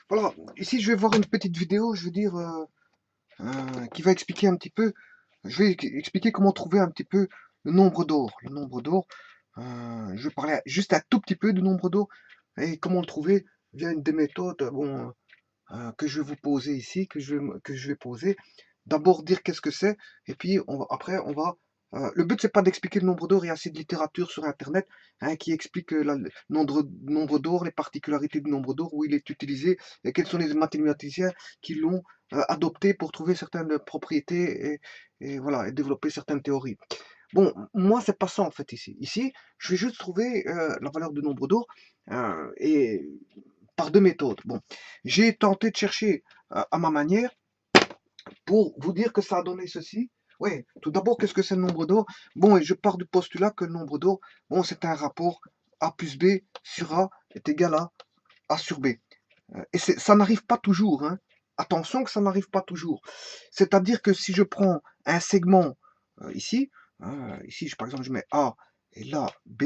Voilà, ici je vais voir une petite vidéo, je veux dire, qui va expliquer un petit peu, je vais expliquer comment trouver un petit peu le nombre d'or. Le nombre d'or, je vais parler juste un tout petit peu du nombre d'or et comment le trouver via une des méthodes bon, que je vais vous poser ici, que je vais poser. D'abord dire qu'est-ce que c'est, et puis après on va. Le but c'est pas d'expliquer le nombre d'or, il y a assez de littérature sur internet hein, qui explique le nombre d'or, les particularités du nombre d'or, où il est utilisé et quels sont les mathématiciens qui l'ont adopté pour trouver certaines propriétés et voilà et développer certaines théories. Bon, moi c'est pas ça en fait ici. Ici, je vais juste trouver la valeur du nombre d'or et par deux méthodes. Bon, j'ai tenté de chercher à ma manière pour vous dire que ça a donné ceci. Oui, tout d'abord, qu'est-ce que c'est le nombre d'or? Bon, et je pars du postulat que le nombre d'or, bon, c'est un rapport A plus B sur A est égal à A sur B. Et ça n'arrive pas toujours, hein. Attention que ça n'arrive pas toujours. C'est-à-dire que si je prends un segment ici, ici, par exemple, je mets A et là B,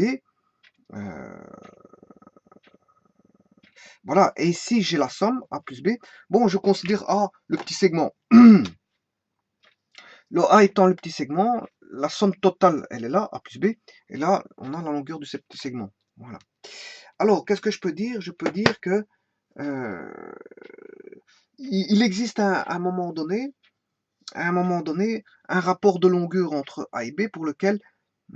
euh, voilà, et ici j'ai la somme A plus B, bon, je considère A le petit segment. Le A étant le petit segment, la somme totale, elle est là, A plus B, et là, on a la longueur de ce petit segment. Voilà. Alors, qu'est-ce que je peux dire? Je peux dire que euh, il existe à un moment donné, un rapport de longueur entre A et B pour lequel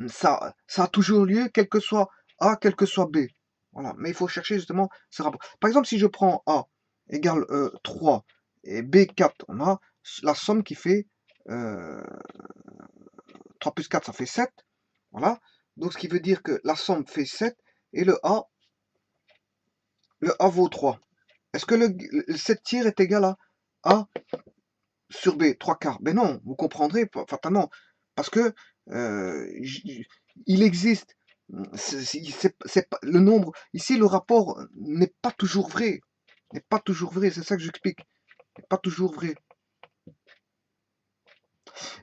ça a toujours lieu, quel que soit A, quel que soit B. Voilà. Mais il faut chercher justement ce rapport. Par exemple, si je prends A égale 3 et B 4, on a la somme qui fait 3 plus 4, ça fait 7. Voilà. Donc, ce qui veut dire que la somme fait 7 et le A vaut 3. Est-ce que le 7 tiers est égal à A sur B, 3 quarts? Ben non, vous comprendrez fatalement. Parce que il existe, le nombre, ici le rapport n'est pas toujours vrai. N'est pas toujours vrai, c'est ça que j'explique. N'est pas toujours vrai.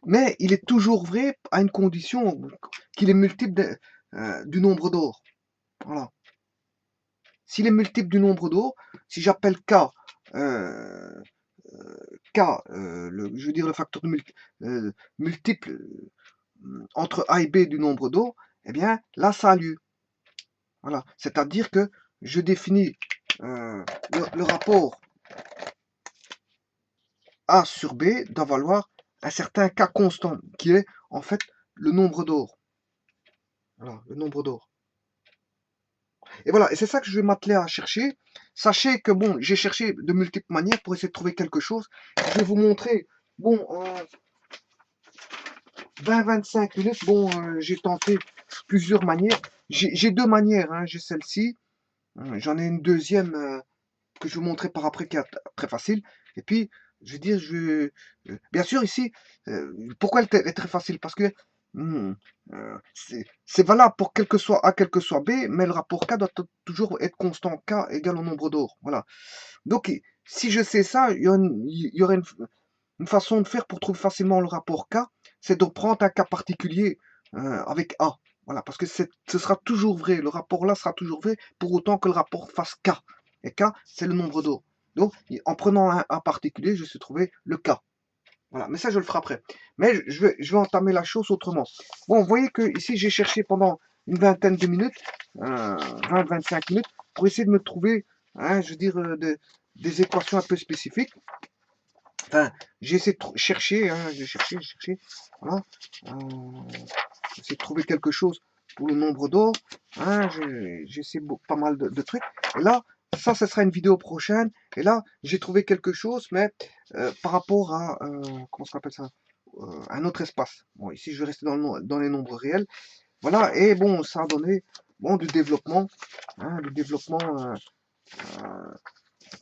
Mais il est toujours vrai à une condition qu'il est multiple du nombre d'or. Voilà. S'il est multiple du nombre d'or, si j'appelle K, euh, K je veux dire le facteur de multiple entre A et B du nombre d'or, eh bien là ça a lieu. Voilà. C'est-à-dire que je définis le rapport A sur B doit valoir un certain K constant, qui est en fait le nombre d'or. Voilà, le nombre d'or. Et voilà, et c'est ça que je vais m'atteler à chercher. Sachez que bon, j'ai cherché de multiples manières pour essayer de trouver quelque chose. Je vais vous montrer, bon, en 20-25 minutes, bon, j'ai tenté plusieurs manières. J'ai deux manières, hein. J'ai celle-ci, j'en ai une deuxième que je vais vous montrer par après qui est très facile. Et puis, je vais dire, bien sûr ici, pourquoi elle est très facile? Parce que c'est valable pour quel que soit A, quel que soit B, mais le rapport K doit toujours être constant. K égale au nombre d'or. Voilà. Donc, si je sais ça, il y aurait une façon de faire pour trouver facilement le rapport K, c'est de prendre un cas particulier avec A. Voilà, parce que ce sera toujours vrai. Le rapport là sera toujours vrai pour autant que le rapport fasse K. Et K, c'est le nombre d'or. Donc, en prenant un A particulier, je sais trouver le K. Voilà, mais ça, je le ferai après. Mais je vais entamer la chose autrement. Bon, vous voyez que ici, j'ai cherché pendant une vingtaine de minutes, 20-25 minutes, pour essayer de me trouver, hein, je veux dire, des équations un peu spécifiques. Enfin, j'ai essayé de chercher, hein, j'ai cherché, voilà. J'ai essayé de trouver quelque chose pour le nombre d'or. Hein, j'ai essayé pas mal de trucs. Et là, ça, ce sera une vidéo prochaine. Et là, j'ai trouvé quelque chose, mais par rapport à, comment ça s'appelle ça? Un autre espace. Bon, ici, je vais rester dans les nombres réels. Voilà, et bon, ça a donné bon, du développement. Hein, du développement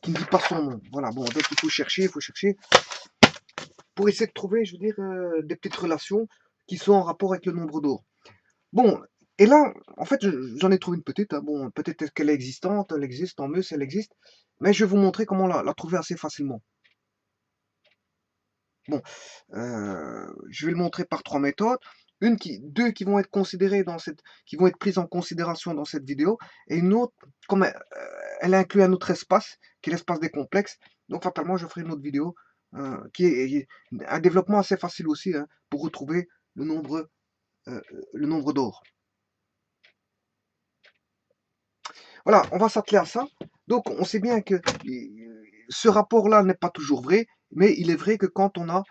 qui ne dit pas son nom. Voilà, bon, donc il faut chercher pour essayer de trouver, je veux dire, des petites relations qui sont en rapport avec le nombre d'or. Bon, et là, en fait, j'en ai trouvé une petite. Hein. Bon, peut-être qu'elle est existante, elle existe, tant mieux si elle existe. Mais je vais vous montrer comment la trouver assez facilement. Bon, je vais le montrer par trois méthodes. deux qui vont être considérées qui vont être prises en considération dans cette vidéo, et une autre, comme elle inclut un autre espace, qui est l'espace des complexes. Donc fatalement, je ferai une autre vidéo qui est un développement assez facile aussi hein, pour retrouver le nombre d'or. Voilà, on va s'atteler à ça. Donc on sait bien que ce rapport-là n'est pas toujours vrai, mais il est vrai que quand on a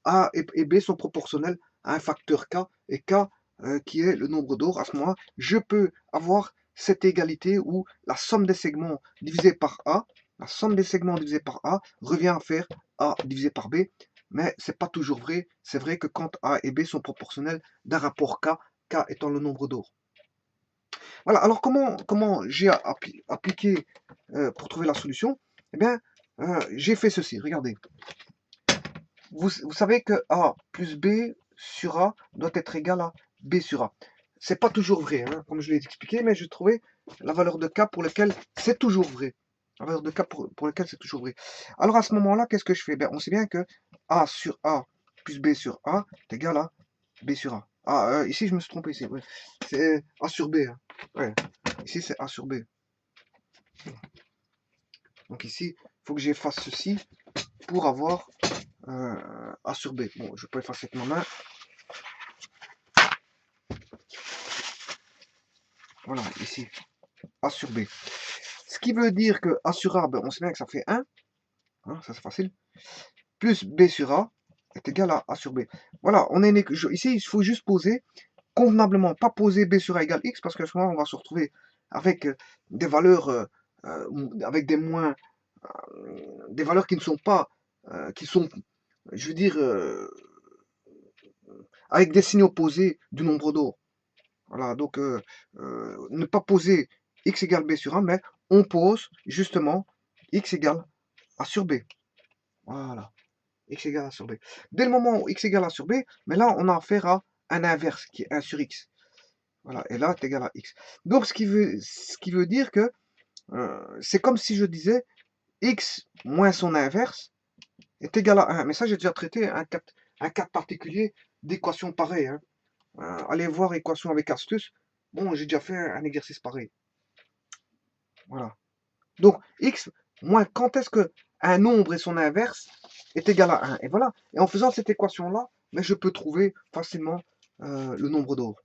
A et B sont proportionnels à un facteur K, et K qui est le nombre d'or, à ce moment-là, je peux avoir cette égalité où la somme des segments divisé par A, la somme des segments divisé par A revient à faire A divisé par B, mais c'est pas toujours vrai. C'est vrai que quand A et B sont proportionnels d'un rapport K, K étant le nombre d'or. Voilà, alors comment j'ai appliqué pour trouver la solution? Eh bien, j'ai fait ceci, regardez. Vous savez que A plus B sur A doit être égal à B sur A. C'est pas toujours vrai, hein, comme je l'ai expliqué, mais j'ai trouvé la valeur de K pour laquelle c'est toujours vrai. La valeur de K pour laquelle c'est toujours vrai. Alors à ce moment-là, qu'est-ce que je fais? Ben, on sait bien que A sur A plus B sur A est égal à B sur A. Ah, ici je me suis trompé ici. Ouais. C'est A sur B. Hein. Ouais. Ici c'est A sur B. Donc ici, il faut que j'efface ceci pour avoir A sur B. Bon, je peux effacer avec ma main. Voilà, ici, A sur B. Ce qui veut dire que A sur A, ben, on sait bien que ça fait 1. Hein, ça c'est facile. Plus B sur A est égal à A sur B. Voilà, on est ici, il faut juste poser convenablement, pas poser B sur A égale X, parce qu'à ce moment, on va se retrouver avec des valeurs, avec des moins, des valeurs qui ne sont pas, qui sont, je veux dire, avec des signes opposés du nombre d'or. Voilà, donc ne pas poser x égale b sur 1, mais on pose justement x égale a sur b. Voilà, x égale a sur b. Dès le moment où x égale a sur b, mais là on a affaire à un inverse qui est 1 sur x. Voilà, et là c'est égal à x. Donc ce qui veut dire que c'est comme si je disais x moins son inverse est égal à 1. Mais ça j'ai déjà traité un cas particulier d'équation pareille. Hein. Allez voir équation avec astuce. Bon, j'ai déjà fait un exercice pareil. Voilà. Donc, x moins quand est-ce que un nombre et son inverse est égal à 1. Et voilà. Et en faisant cette équation-là, mais je peux trouver facilement le nombre d'or.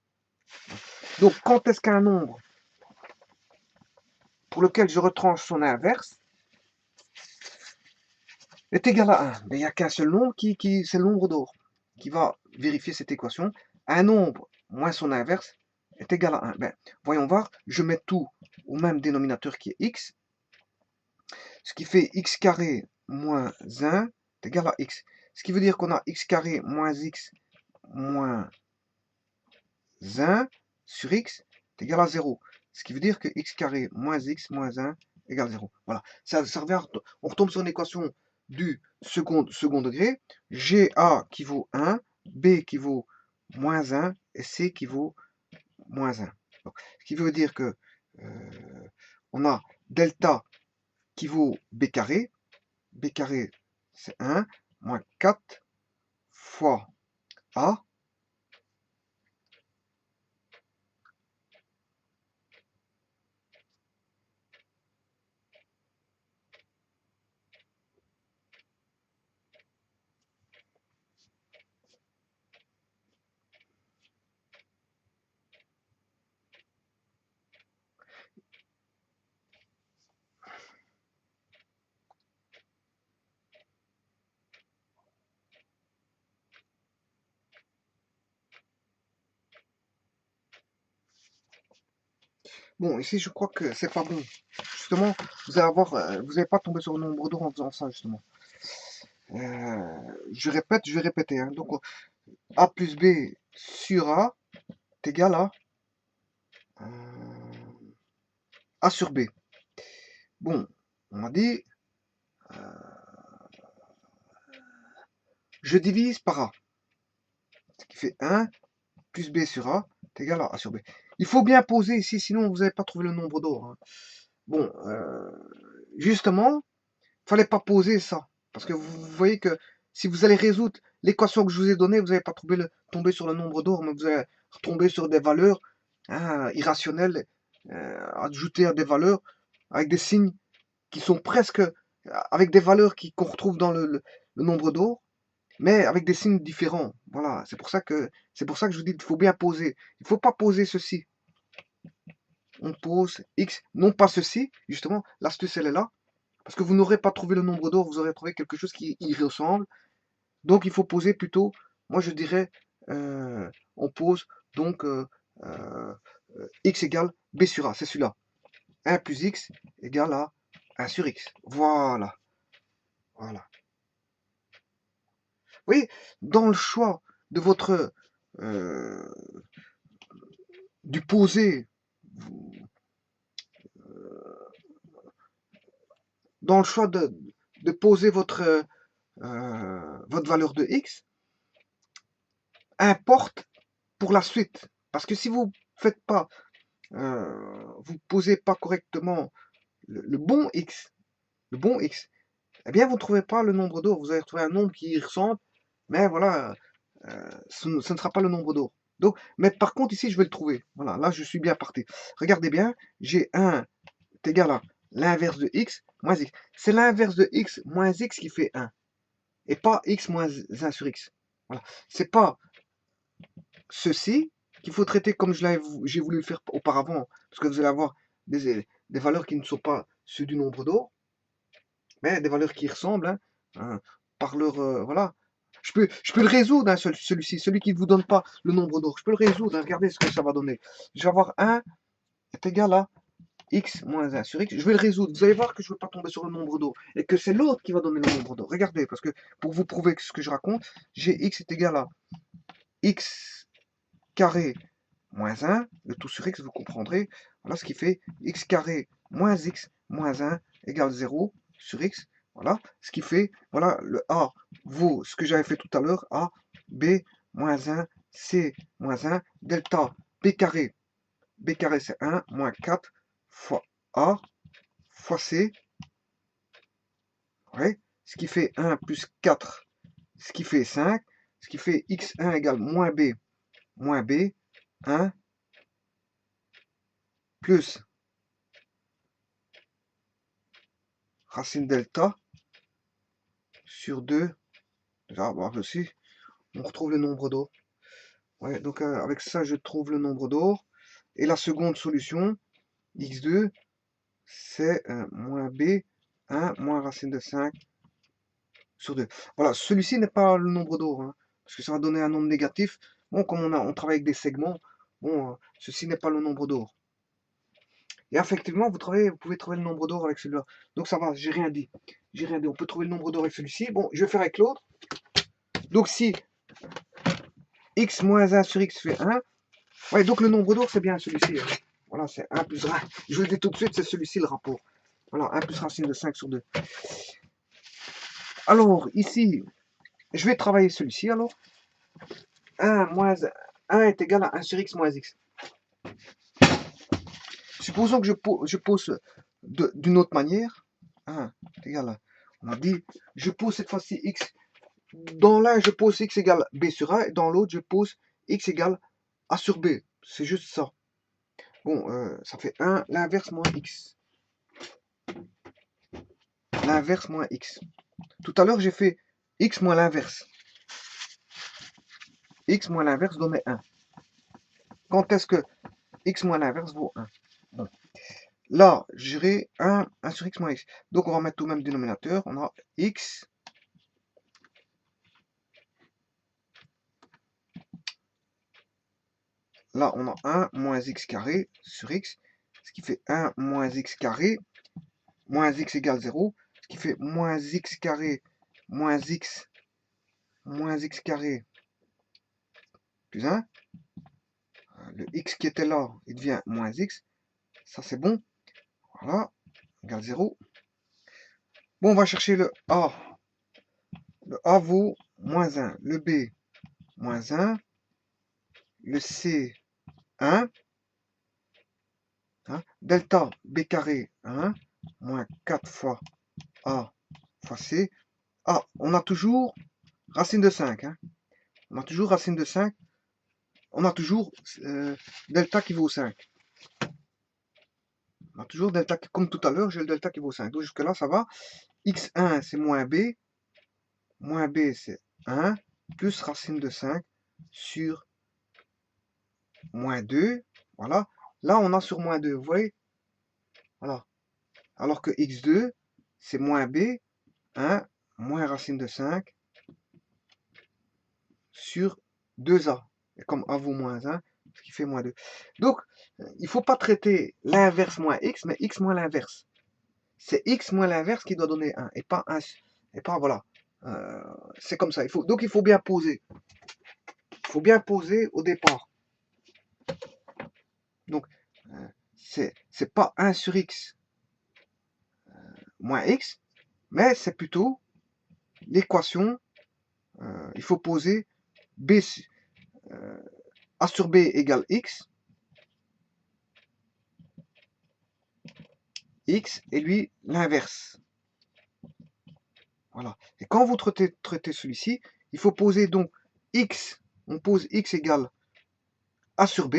Donc, quand est-ce qu'un nombre pour lequel je retranche son inverse est égal à 1? Mais il n'y a qu'un seul nombre c'est le nombre d'or qui va vérifier cette équation. Un nombre moins son inverse est égal à 1. Ben, voyons voir, je mets tout au même dénominateur qui est x, ce qui fait x carré moins 1 est égal à x. Ce qui veut dire qu'on a x carré moins x moins 1 sur x est égal à 0. Ce qui veut dire que x carré moins x moins 1 égale 0. Voilà, ça revient, on retombe sur une équation du second degré. GA qui vaut 1, B qui vaut moins 1 et C qui vaut moins 1. Donc, ce qui veut dire que on a delta qui vaut b carré. B carré, c'est 1, moins 4 fois A. Bon, ici, je crois que c'est pas bon. Justement, vous n'allez pas tomber sur le nombre d'or en faisant ça, justement. Je répète, je vais répéter. Hein. Donc, A plus B sur A est égal à A sur B. Bon, on m'a dit, je divise par A. Ce qui fait 1 plus B sur A est égal à A sur B. Il faut bien poser ici, sinon vous n'allez pas trouver le nombre d'or. Hein. Bon, justement, fallait pas poser ça. Parce que vous voyez que si vous allez résoudre l'équation que je vous ai donnée, vous n'allez pas tomber sur le nombre d'or, mais vous allez tomber sur des valeurs irrationnelles, ajoutées à des valeurs avec des signes qui sont presque, avec des valeurs qu'on retrouve dans le nombre d'or, mais avec des signes différents. Voilà, c'est pour ça que je vous dis qu'il faut bien poser. Il ne faut pas poser ceci. On pose X, non pas ceci, justement, l'astuce elle est là, parce que vous n'aurez pas trouvé le nombre d'or, vous aurez trouvé quelque chose qui y ressemble. Donc il faut poser plutôt, moi je dirais, on pose donc X égale B sur A, c'est celui-là. 1 plus X égale à 1 sur X. Voilà. Voilà. Vous voyez, dans le choix de votre du posé, dans le choix de poser votre valeur de X, importe pour la suite. Parce que si vous faites pas, vous posez pas correctement le bon X, eh bien vous ne trouvez pas le nombre d'or. Vous allez retrouver un nombre qui y ressemble, mais voilà, ce ne sera pas le nombre d'or. Donc, mais par contre, ici, je vais le trouver. Voilà, là, je suis bien parti. Regardez bien, j'ai 1 est égal à l'inverse de x moins x. C'est l'inverse de x moins x qui fait 1, et pas x moins 1 sur x. Voilà. C'est pas ceci qu'il faut traiter comme j'ai voulu le faire auparavant, parce que vous allez avoir des valeurs qui ne sont pas ceux du nombre d'or, mais des valeurs qui ressemblent, par leur... voilà. Je peux le résoudre, celui-ci, celui qui ne vous donne pas le nombre d'or. Je peux le résoudre, regardez ce que ça va donner. Je vais avoir 1 est égal à x moins 1 sur x. Je vais le résoudre. Vous allez voir que je ne vais pas tomber sur le nombre d'or, et que c'est l'autre qui va donner le nombre d'or. Regardez, parce que pour vous prouver ce que je raconte, j'ai x est égal à x carré moins 1, le tout sur x, vous comprendrez. Voilà ce qui fait x carré moins x moins 1 égale 0 sur x. Voilà ce qui fait, voilà, le A vaut ce que j'avais fait tout à l'heure, A, B, moins 1, C, moins 1, delta, B carré c'est 1, moins 4, fois A, fois C, ouais, ce qui fait 1 plus 4, ce qui fait 5, ce qui fait x1 égale moins B, 1, plus racine delta, sur 2, déjà, bon, aussi, on retrouve le nombre d'or. Ouais, donc avec ça, je trouve le nombre d'or. Et la seconde solution, x2, c'est moins b, 1 moins racine de 5 sur 2. Voilà, celui-ci n'est pas le nombre d'or, hein, parce que ça va donner un nombre négatif. Bon, comme on travaille avec des segments, bon, ceci n'est pas le nombre d'or. Et effectivement, vous pouvez trouver le nombre d'or avec celui-là. Donc ça va, j'ai rien dit. J'ai rien dit. On peut trouver le nombre d'or avec celui-ci. Bon, je vais faire avec l'autre. Donc si x moins 1 sur x fait 1, ouais, donc le nombre d'or, c'est bien celui-ci. Voilà, c'est 1 plus 1. Je vous le dis tout de suite, c'est celui-ci le rapport. Voilà, 1 plus racine de 5 sur 2. Alors, ici, je vais travailler celui-ci, alors. 1 est égal à 1 sur x moins x. Supposons que je pose d'une autre manière. 1 est égal à... On a dit, je pose cette fois-ci x. Dans l'un, je pose x égale b sur a, et dans l'autre, je pose x égale a sur b. C'est juste ça. Bon, ça fait 1, l'inverse moins x. L'inverse moins x. Tout à l'heure, j'ai fait x moins l'inverse. X moins l'inverse donnait 1. Quand est-ce que x moins l'inverse vaut 1? Bon. Là, j'aurai 1 sur x moins x. Donc, on va mettre au même dénominateur. On a x. Là, on a 1 moins x carré sur x. Ce qui fait 1 moins x carré. Moins x égale 0. Ce qui fait moins x carré moins x carré plus 1. Le x qui était là, il devient moins x. Ça, c'est bon. Voilà. Égale 0. Bon, on va chercher le A. Le A vaut moins 1. Le B, moins 1. Le C, 1. Hein? Delta B carré, 1. Moins 4 fois A fois C. Ah, on a toujours racine de 5. Hein. On a toujours racine de 5. On a toujours delta qui vaut 5. On a toujours delta, comme tout à l'heure, j'ai le delta qui vaut 5. Donc jusque là, ça va. x1, c'est moins b. Moins b, c'est 1. Plus racine de 5 sur moins 2. Voilà. Là, on a sur moins 2. Vous voyez? Voilà. Alors que x2, c'est moins b. 1 moins racine de 5 sur 2a. Et comme a vaut moins 1, ce qui fait moins 2. Donc, il ne faut pas traiter l'inverse moins x, mais x moins l'inverse. C'est x moins l'inverse qui doit donner 1, et pas 1. Et pas, voilà. C'est comme ça. Donc, il faut bien poser. Il faut bien poser au départ. Donc, c'est pas 1 sur x moins x, mais c'est plutôt l'équation. Il faut poser b, a sur b égale x. X et lui l'inverse. Voilà. Et quand vous traitez celui-ci, il faut poser donc x, on pose x égale a sur b,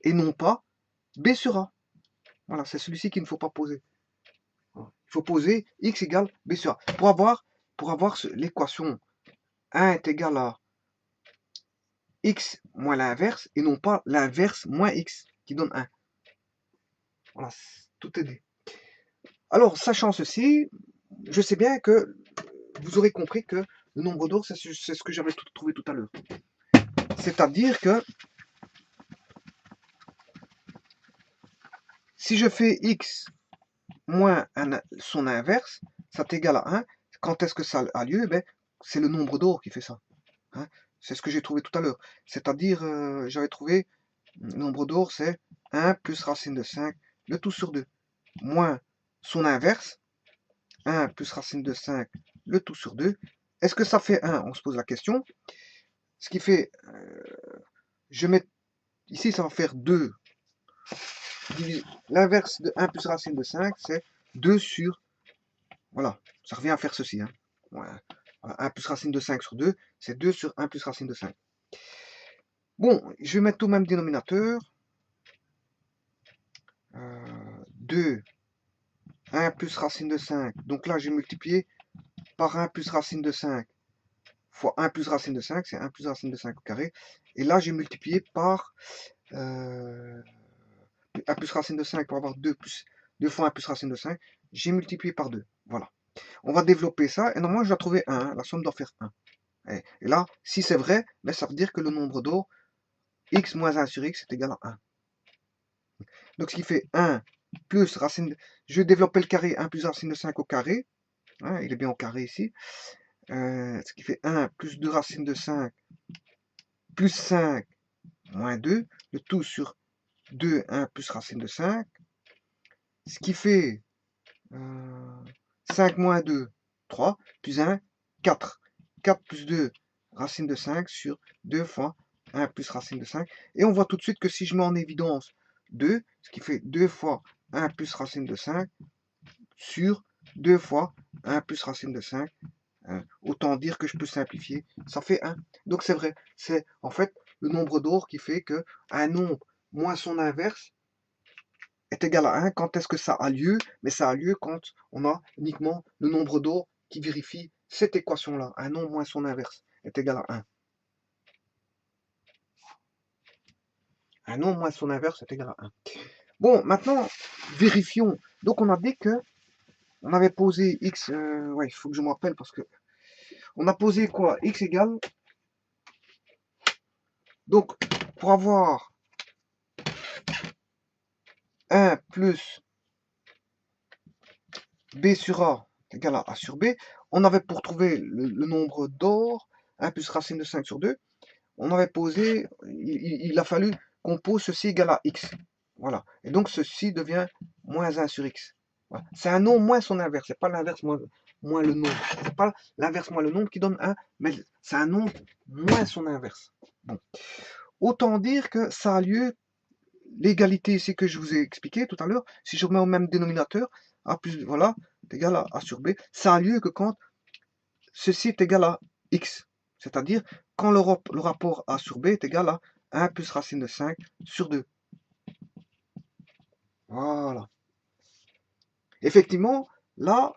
et non pas b sur a. Voilà, c'est celui-ci qu'il ne faut pas poser. Voilà. Il faut poser x égale b sur a. Pour avoir l'équation 1 est égal à x moins l'inverse, et non pas l'inverse moins x, qui donne 1. Voilà, tout est dit. Alors, sachant ceci, je sais bien que vous aurez compris que le nombre d'or, c'est ce que j'avais trouvé tout à l'heure. C'est-à-dire que si je fais x moins son inverse, ça t'égale à 1. Quand est-ce que ça a lieu? Ben, c'est le nombre d'or qui fait ça. Hein, c'est ce que j'ai trouvé tout à l'heure. C'est-à-dire, j'avais trouvé le nombre d'or, c'est 1 plus racine de 5, le tout sur 2, moins son inverse, 1 plus racine de 5, le tout sur 2. Est-ce que ça fait 1? On se pose la question. Ce qui fait, je mets, ici ça va faire 2. L'inverse de 1 plus racine de 5, c'est 2 sur, voilà, ça revient à faire ceci. Hein. Voilà. 1 plus racine de 5 sur 2, c'est 2 sur 1 plus racine de 5. Bon, je vais mettre au même dénominateur. 2, 1 plus racine de 5. Donc là, j'ai multiplié par 1 plus racine de 5 fois 1 plus racine de 5, c'est 1 plus racine de 5 au carré. Et là, j'ai multiplié par 1 plus racine de 5 pour avoir 2 fois 1 plus racine de 5. J'ai multiplié par 2. Voilà. On va développer ça. Et normalement, je dois trouver 1. Hein. La somme doit faire 1. Et là, si c'est vrai, ben, ça veut dire que le nombre d'or, x moins 1 sur x est égal à 1. Donc, ce qui fait 1 plus racine... Je vais développer le carré. 1 plus racine de 5 au carré. Hein, il est bien au carré ici. Ce qui fait 1 plus 2 racine de 5 plus 5 moins 2. Le tout sur 2, 1 plus racine de 5. Ce qui fait 5 moins 2, 3. Plus 1, 4. 4 plus 2, racine de 5 sur 2 fois 1 plus racine de 5. Et on voit tout de suite que si je mets en évidence 2, ce qui fait 2 fois 1 plus racine de 5 sur 2 fois 1 plus racine de 5. Autant dire que je peux simplifier, ça fait 1. Donc c'est vrai, c'est en fait le nombre d'or qui fait que un nombre moins son inverse est égal à 1. Quand est-ce que ça a lieu? Mais ça a lieu quand on a uniquement le nombre d'or qui vérifie cette équation-là. Un nombre moins son inverse est égal à 1. Un nombre moins son inverse est égal à 1. Bon, maintenant, vérifions. Donc on a dit que on avait posé x, ouais, il faut que je me rappelle parce que on a posé quoi? X égale. Donc, pour avoir 1 plus b sur a égale à a sur b, on avait pour trouver le nombre d'or, 1 plus racine de 5 sur 2, on avait posé, il a fallu qu'on pose ceci égal à x. Voilà. Et donc ceci devient moins 1 sur x. Voilà. C'est un nombre moins son inverse, c'est pas l'inverse moins le nombre. C'est pas l'inverse moins le nombre qui donne 1, mais c'est un nombre moins son inverse. Bon. Autant dire que ça a lieu, l'égalité ici que je vous ai expliqué tout à l'heure, si je remets au même dénominateur, a plus, voilà, est égal à a sur b, ça a lieu que quand ceci est égal à x. C'est-à-dire, quand le rapport A sur B est égal à 1 plus racine de 5 sur 2. Voilà. Effectivement, là,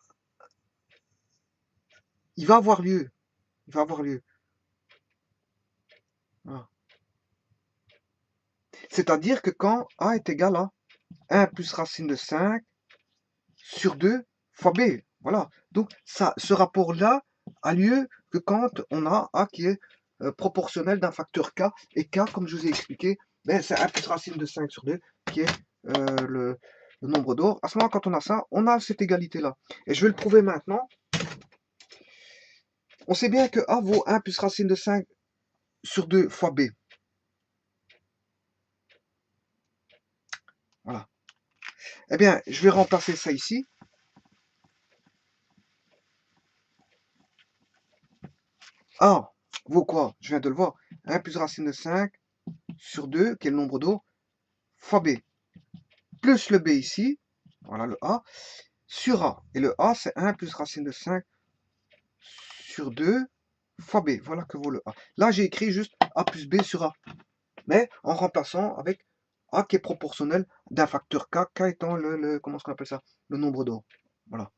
il va avoir lieu. Il va avoir lieu. Voilà. C'est-à-dire que quand A est égal à 1 plus racine de 5 sur 2 fois B. Voilà. Donc, ça, ce rapport-là a lieu que quand on a A qui est proportionnel d'un facteur K. Et K, comme je vous ai expliqué, ben, c'est 1 plus racine de 5 sur 2 qui est le nombre d'or. À ce moment, quand on a ça, on a cette égalité-là. Et je vais le prouver maintenant. On sait bien que A vaut 1 plus racine de 5 sur 2 fois B. Voilà. Eh bien, je vais remplacer ça ici. A vaut quoi? Je viens de le voir. 1 plus racine de 5 sur 2, qui est le nombre d'or, fois B. Plus le B ici, voilà le A, sur A. Et le A, c'est 1 plus racine de 5 sur 2 fois B. Voilà que vaut le A. Là, j'ai écrit juste A plus B sur A. Mais en remplaçant avec A qui est proportionnel d'un facteur K, K étant comment est-ce qu'on appelle ça? Le nombre d'or. Voilà.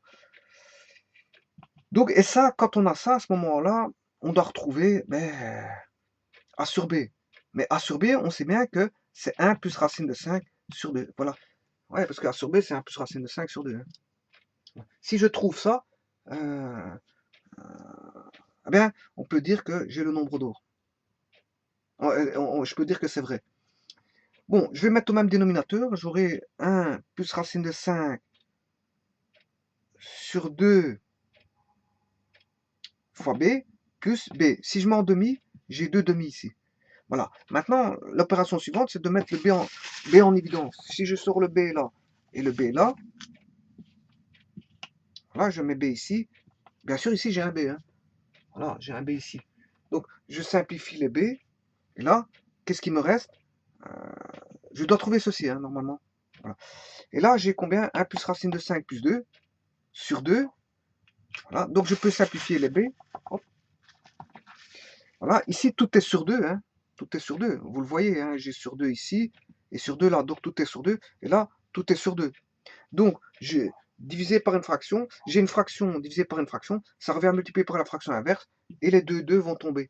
Donc, et ça, quand on a ça, à ce moment-là, on doit retrouver A sur B. Mais A sur B, on sait bien que c'est 1 plus racine de 5 sur 2. Voilà. Ouais, parce que A sur B, c'est 1 plus racine de 5 sur 2. Si je trouve ça, eh bien, on peut dire que j'ai le nombre d'or. Je peux dire que c'est vrai. Bon, je vais mettre au même dénominateur. J'aurai 1 plus racine de 5 sur 2 fois B plus B. Si je mets en demi, j'ai 2 demi ici. Voilà. Maintenant, l'opération suivante, c'est de mettre le B en évidence. Si je sors le B là et le B là, voilà, je mets B ici. Bien sûr, ici, j'ai un B. Hein. Voilà, j'ai un B ici. Donc, je simplifie les B. Et là, qu'est-ce qui me reste? Je dois trouver ceci, hein, normalement. Voilà. Et là, j'ai combien? 1 plus racine de 5 plus 2 sur 2. Voilà. Donc, je peux simplifier les B. Hop. Voilà. Ici, tout est sur 2. Hein. Tout est sur 2. Vous le voyez, hein, j'ai sur 2 ici et sur 2 là. Donc, tout est sur 2. Et là, tout est sur 2. Donc, j'ai divisé par une fraction. J'ai une fraction divisée par une fraction. Ça revient à multiplier par la fraction inverse. Et les deux vont tomber.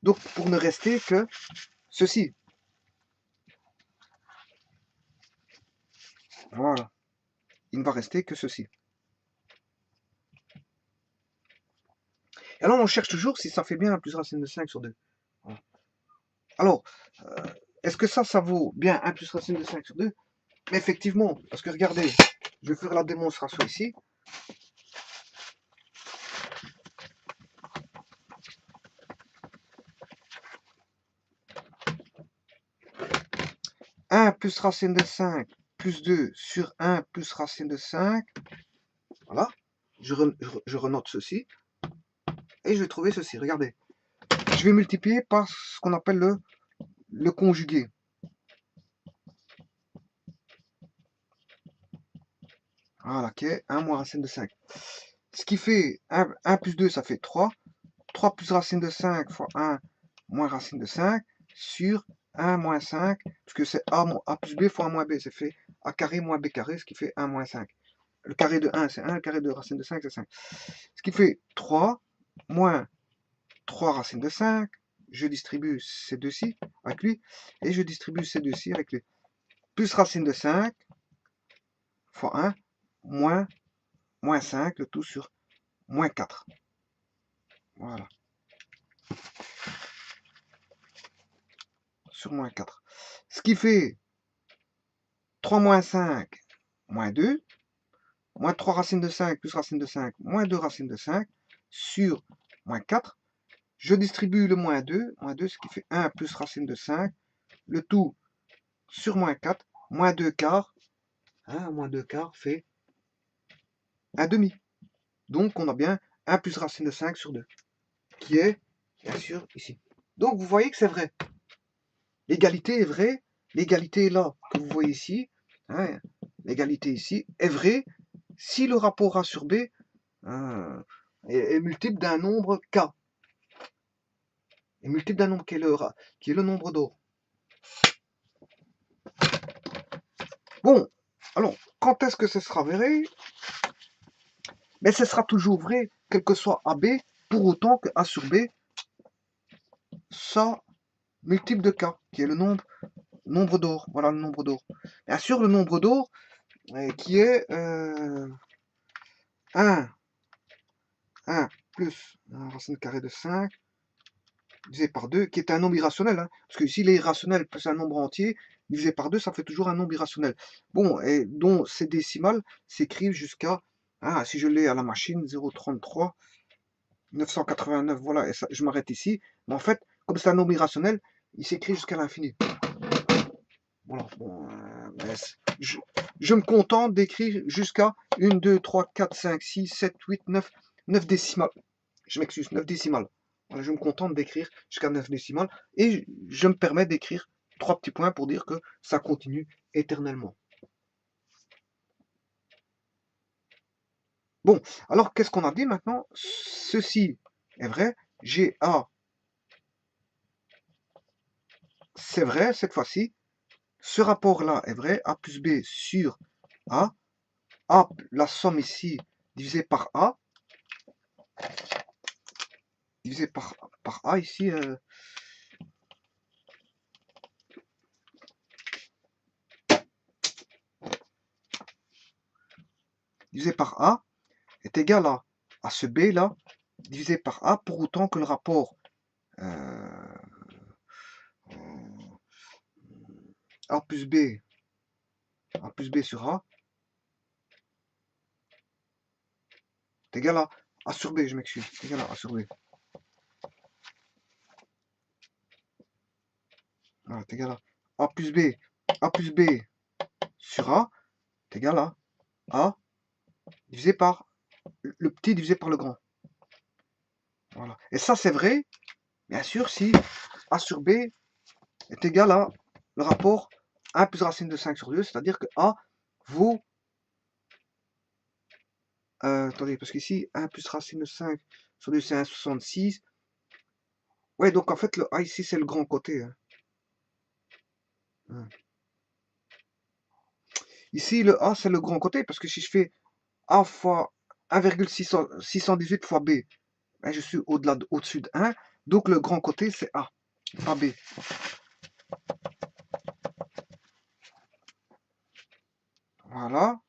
Donc, pour ne rester que ceci. Voilà. Il ne va rester que ceci. Et alors, on cherche toujours si ça fait bien 1 plus racine de 5 sur 2. Voilà. Alors, est-ce que ça vaut bien 1 plus racine de 5 sur 2? Mais effectivement, parce que regardez, je vais faire la démonstration ici. « 1 plus racine de 5 plus 2 sur 1 plus racine de 5. » Voilà. Je renote ceci. Et je vais trouver ceci. Regardez. Je vais multiplier par ce qu'on appelle le conjugué. Voilà, qui est 1 moins racine de 5. Ce qui fait 1 plus 2, ça fait 3. 3 plus racine de 5 fois 1 moins racine de 5 sur 1 moins 5, parce que c'est A plus B fois 1 moins B, c'est fait A carré moins B carré, ce qui fait 1 moins 5. Le carré de 1, c'est 1, le carré de racine de 5, c'est 5. Ce qui fait 3 moins 3 racine de 5, je distribue ces deux-ci avec lui, et je distribue ces deux-ci avec lui. Plus racine de 5 fois 1, moins 5, le tout sur moins 4. Voilà. Sur moins 4. Ce qui fait 3 moins 5, moins 2, moins 3 racine de 5 plus racine de 5, moins 2 racine de 5, sur moins 4. Je distribue le moins 2, ce qui fait 1 plus racine de 5, le tout sur moins 4, moins 2 quarts. Hein, moins 2 quarts fait 1 demi. Donc on a bien 1 plus racine de 5 sur 2, qui est bien sûr ici. Donc vous voyez que c'est vrai. L'égalité est vraie. L'égalité est là, que vous voyez ici. Hein, l'égalité ici est vraie si le rapport A sur B est multiple d'un nombre k. Est multiple d'un nombre qui est le nombre d'or. Bon, alors, quand est-ce que ce sera vrai? Mais ce sera toujours vrai, quel que soit AB, pour autant que A sur B, ça multiple de K, qui est le nombre d'or. Voilà le nombre d'or. Bien sûr, le nombre d'or, qui est 1 plus racine carrée de 5 divisé par 2, qui est un nombre irrationnel. Hein, parce que ici, il est irrationnel plus un nombre entier, divisé par 2, ça fait toujours un nombre irrationnel. Bon, et dont ces décimales s'écrivent jusqu'à, si je l'ai à la machine, 0,33, 989, voilà, et ça, je m'arrête ici. Mais en fait, comme c'est un nombre irrationnel, il s'écrit jusqu'à l'infini. Voilà, bon, je me contente d'écrire jusqu'à 1, 2, 3, 4, 5, 6, 7, 8, 9 décimales. Je m'excuse, 9 décimales. Voilà, je me contente d'écrire jusqu'à 9 décimales et je me permets d'écrire 3 petits points pour dire que ça continue éternellement. Bon, alors qu'est-ce qu'on a dit maintenant? Ceci est vrai, GA, c'est vrai cette fois-ci. Ce rapport-là est vrai, A plus B sur A. A, la somme ici, divisée par A. Divisé par A ici. Divisé par A est égal à ce B là, divisé par A, pour autant que le rapport A plus B sur A est égal à A sur B, je m'excuse, est égal à A sur B. Voilà, est égal à A plus B sur A est égal à A divisé par le petit divisé par le grand. Voilà. Et ça c'est vrai, bien sûr, si A sur B est égal à le rapport 1 plus racine de 5 sur 2, c'est-à-dire que A vaut... attendez, parce qu'ici, 1 plus racine de 5 sur 2, c'est 1,66. Ouais, donc en fait, le A ici, c'est le grand côté. Hein. Ici, le A, c'est le grand côté, parce que si je fais A fois 1,618 fois B, ben, je suis au-dessus de 1, donc le grand côté, c'est A, pas B. Voilà.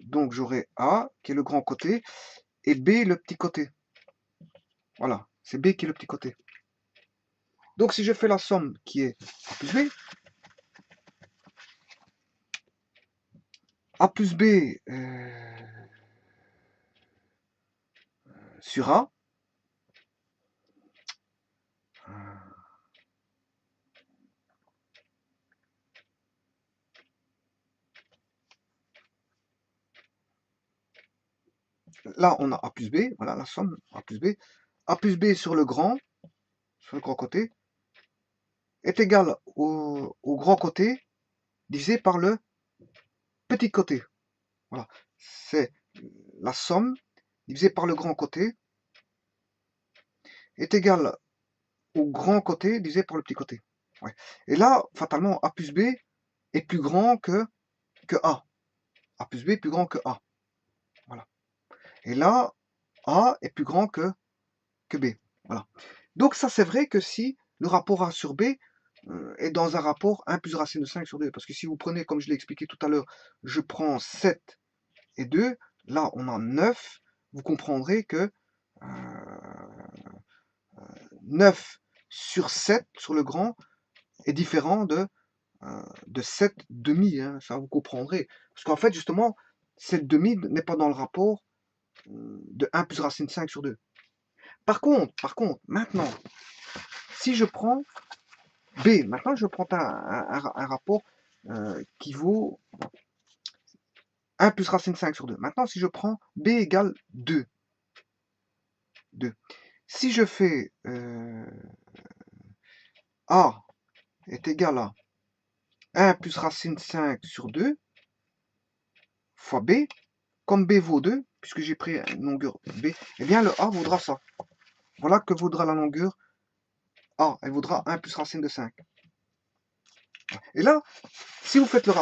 Donc j'aurai A, qui est le grand côté, et B, le petit côté. Voilà, c'est B qui est le petit côté. Donc si je fais la somme qui est A plus B, A plus B sur A, là on a A plus B, voilà la somme A plus B sur le grand côté, est égal au grand côté divisé par le petit côté. Voilà, c'est la somme divisée par le grand côté est égal au grand côté divisé par le petit côté. Ouais. Et là, fatalement, A plus B est plus grand que A. A plus B est plus grand que A. Voilà. Et là, A est plus grand que B. Voilà. Donc ça, c'est vrai que si le rapport A sur B est dans un rapport 1 plus racine de 5 sur 2. Parce que si vous prenez, comme je l'ai expliqué tout à l'heure, je prends 7 et 2, là on a 9, vous comprendrez que 9 sur 7 sur le grand est différent de 7 demi, hein, ça vous comprendrez. Parce qu'en fait, justement, 7 demi n'est pas dans le rapport de 1 plus racine de 5 sur 2. Par contre, maintenant, si je prends B, maintenant je prends un rapport qui vaut 1 plus racine de 5 sur 2. Maintenant, si je prends B égale 2, si je fais A est égal à 1 plus racine de 5 sur 2 fois B, comme B vaut 2, puisque j'ai pris une longueur B, eh bien le A vaudra ça. Voilà que vaudra la longueur A. Elle vaudra 1 plus racine de 5. Et là, si vous faites le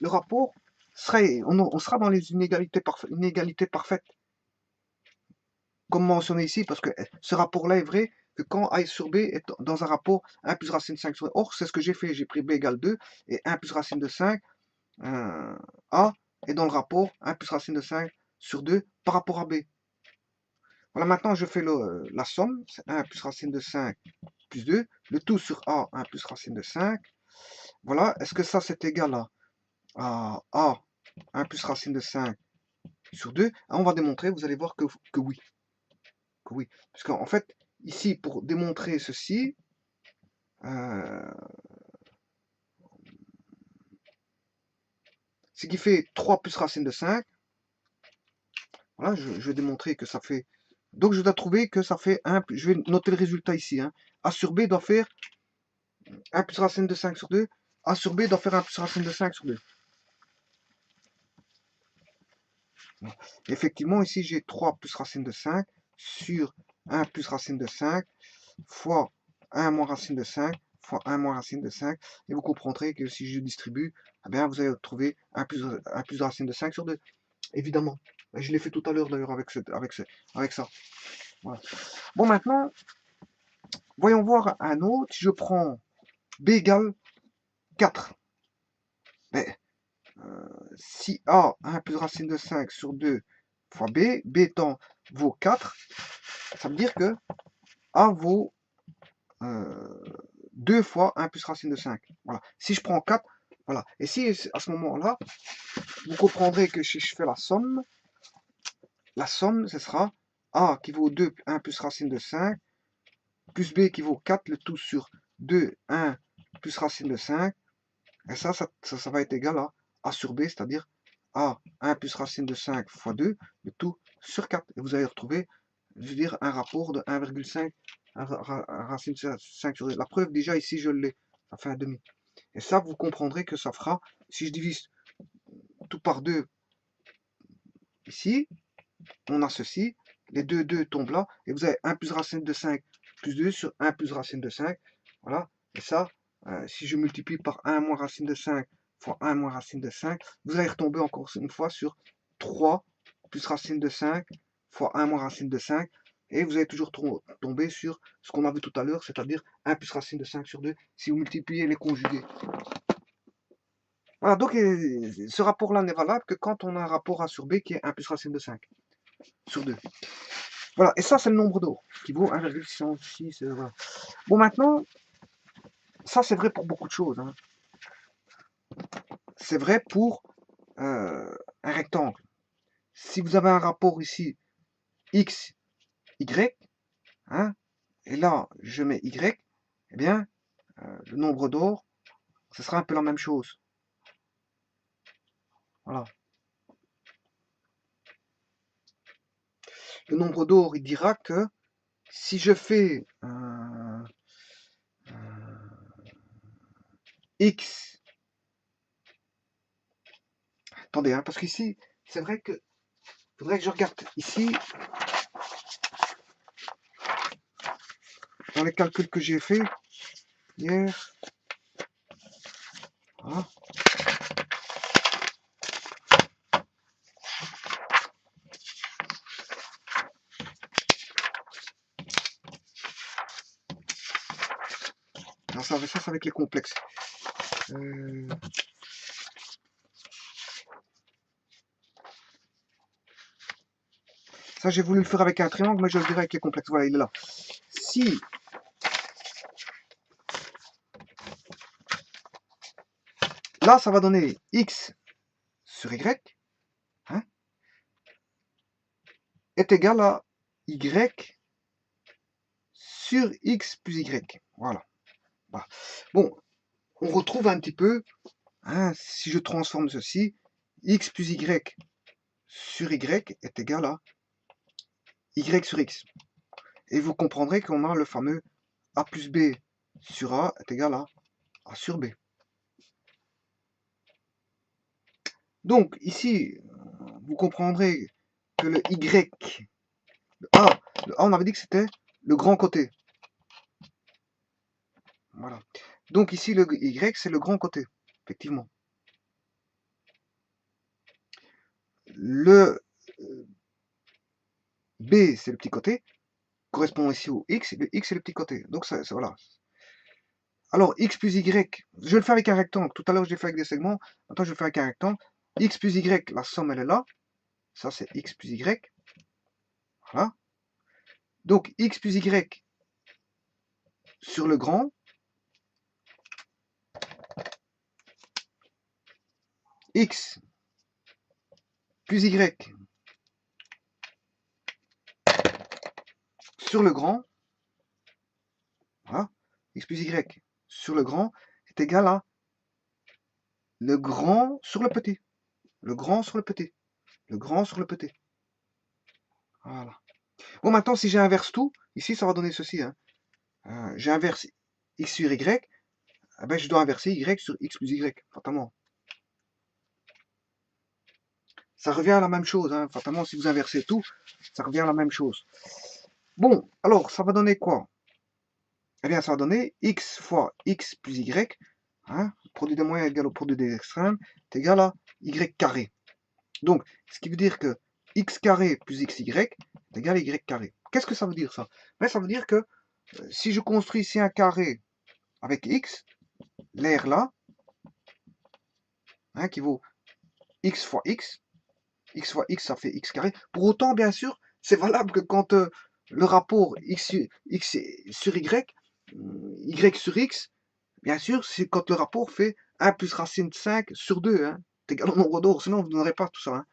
rapport serait, on sera dans les inégalités parfaites. Comme mentionné ici, parce que ce rapport-là est vrai que quand A sur B est dans un rapport 1 plus racine de 5 sur B. Or, c'est ce que j'ai fait. J'ai pris B égale 2 et 1 plus racine de 5, A est dans le rapport 1 plus racine de 5 sur 2 par rapport à B. Voilà, maintenant je fais la somme, c'est 1 plus racine de 5 plus 2, le tout sur A, 1 plus racine de 5. Voilà, est-ce que ça c'est égal à A, 1 plus racine de 5 sur 2? On va démontrer, vous allez voir que oui. Que oui. Parce qu'en fait, ici, pour démontrer ceci, ce qui fait 3 plus racine de 5. Voilà, je vais démontrer que ça fait... Donc je dois trouver que ça fait 1, je vais noter le résultat ici. Hein. A sur B doit faire 1 plus racine de 5 sur 2. A sur B doit faire 1 plus racine de 5 sur 2. Effectivement, ici j'ai 3 plus racine de 5 sur 1 plus racine de 5 fois 1 moins racine de 5 fois 1 moins racine de 5. Et vous comprendrez que si je distribue, eh bien, vous allez trouver 1 plus racine de 5 sur 2. Évidemment. Je l'ai fait tout à l'heure d'ailleurs avec ça. Voilà. Bon, maintenant, voyons voir un autre. Si je prends B égale 4. Mais, si A, 1 plus racine de 5 sur 2 fois B, B étant vaut 4, ça veut dire que A vaut 2 fois 1 plus racine de 5. Voilà. Si je prends 4, voilà. Et si à ce moment-là, vous comprendrez que si je fais la somme, ce sera A qui vaut 2, 1 plus racine de 5, plus B qui vaut 4, le tout sur 2, 1 plus racine de 5. Et ça va être égal à A sur B, c'est-à-dire A, 1 plus racine de 5 fois 2, le tout sur 4. Et vous allez retrouver, je veux dire, un rapport de 1,5, racine de 5 sur 2. La preuve, déjà, ici, je l'ai. Ça fait un demi. Et ça, vous comprendrez que ça fera, si je divise tout par 2 ici, on a ceci, les deux tombent là, et vous avez 1 plus racine de 5 plus 2 sur 1 plus racine de 5. Voilà. Et ça, si je multiplie par 1 moins racine de 5 fois 1 moins racine de 5, vous allez retomber encore une fois sur 3 plus racine de 5 fois 1 moins racine de 5. Et vous allez toujours tomber sur ce qu'on a vu tout à l'heure, c'est-à-dire 1 plus racine de 5 sur 2, si vous multipliez les conjugués. Voilà, donc ce rapport-là n'est valable que quand on a un rapport A sur B qui est 1 plus racine de 5 sur 2. Voilà, et ça c'est le nombre d'or, qui vaut 1,606. Voilà. Bon, maintenant, ça c'est vrai pour beaucoup de choses. Hein. C'est vrai pour un rectangle. Si vous avez un rapport ici, x, y, hein, et là je mets y, eh bien, le nombre d'or, ce sera un peu la même chose. Voilà. Le nombre d'or, il dira que si je fais x, attendez, hein, parce qu'ici, c'est vrai que faudrait que je regarde ici, dans les calculs que j'ai fait hier. Voilà. Alors ça c'est avec les complexes. Ça, j'ai voulu le faire avec un triangle, mais je le dirai avec les complexes. Voilà, il est là. Si là, ça va donner x sur y, hein, est égal à y sur x plus y. Voilà. Bon, on retrouve un petit peu, hein, si je transforme ceci, x plus y sur y est égal à y sur x. Et vous comprendrez qu'on a le fameux a plus b sur a est égal à a sur b. Donc ici, vous comprendrez que le Y. Le A, on avait dit que c'était le grand côté. Voilà. Donc ici, le Y, c'est le grand côté, effectivement. Le B, c'est le petit côté, correspond ici au X, et le X, c'est le petit côté. Donc, ça, voilà. Alors, X plus Y, je vais le faire avec un rectangle. Tout à l'heure, je l'ai fait avec des segments. Maintenant, je vais le faire avec un rectangle. X plus Y, la somme, elle est là. Ça, c'est X plus Y. Voilà. Donc, X plus Y sur le grand. X plus Y sur le grand. Voilà. X plus Y sur le grand est égal à le grand sur le petit. Le grand sur le petit. Le grand sur le petit. Voilà. Bon, maintenant, si j'inverse tout, ici, ça va donner ceci. Hein. J'inverse X sur Y. Eh ben, je dois inverser Y sur X plus Y, fatalement. Ça revient à la même chose. Hein. Fatalement, si vous inversez tout, ça revient à la même chose. Bon, alors, ça va donner quoi? Eh bien, ça va donner X fois X plus Y. Hein, produit des moyens égal au produit des extrêmes est égal à Y carré. Donc, ce qui veut dire que X carré plus XY est égal à Y carré. Qu'est-ce que ça veut dire ça? Ben, ça veut dire que si je construis ici un carré avec X, l'air là, hein, qui vaut X fois X fois X, ça fait X carré. Pour autant, bien sûr, c'est valable que quand le rapport X sur Y, Y sur X, bien sûr, c'est quand le rapport fait 1 plus racine de 5 sur 2, hein, c'est égal au nombre d'or, sinon vous n'aurez pas tout ça. Hein.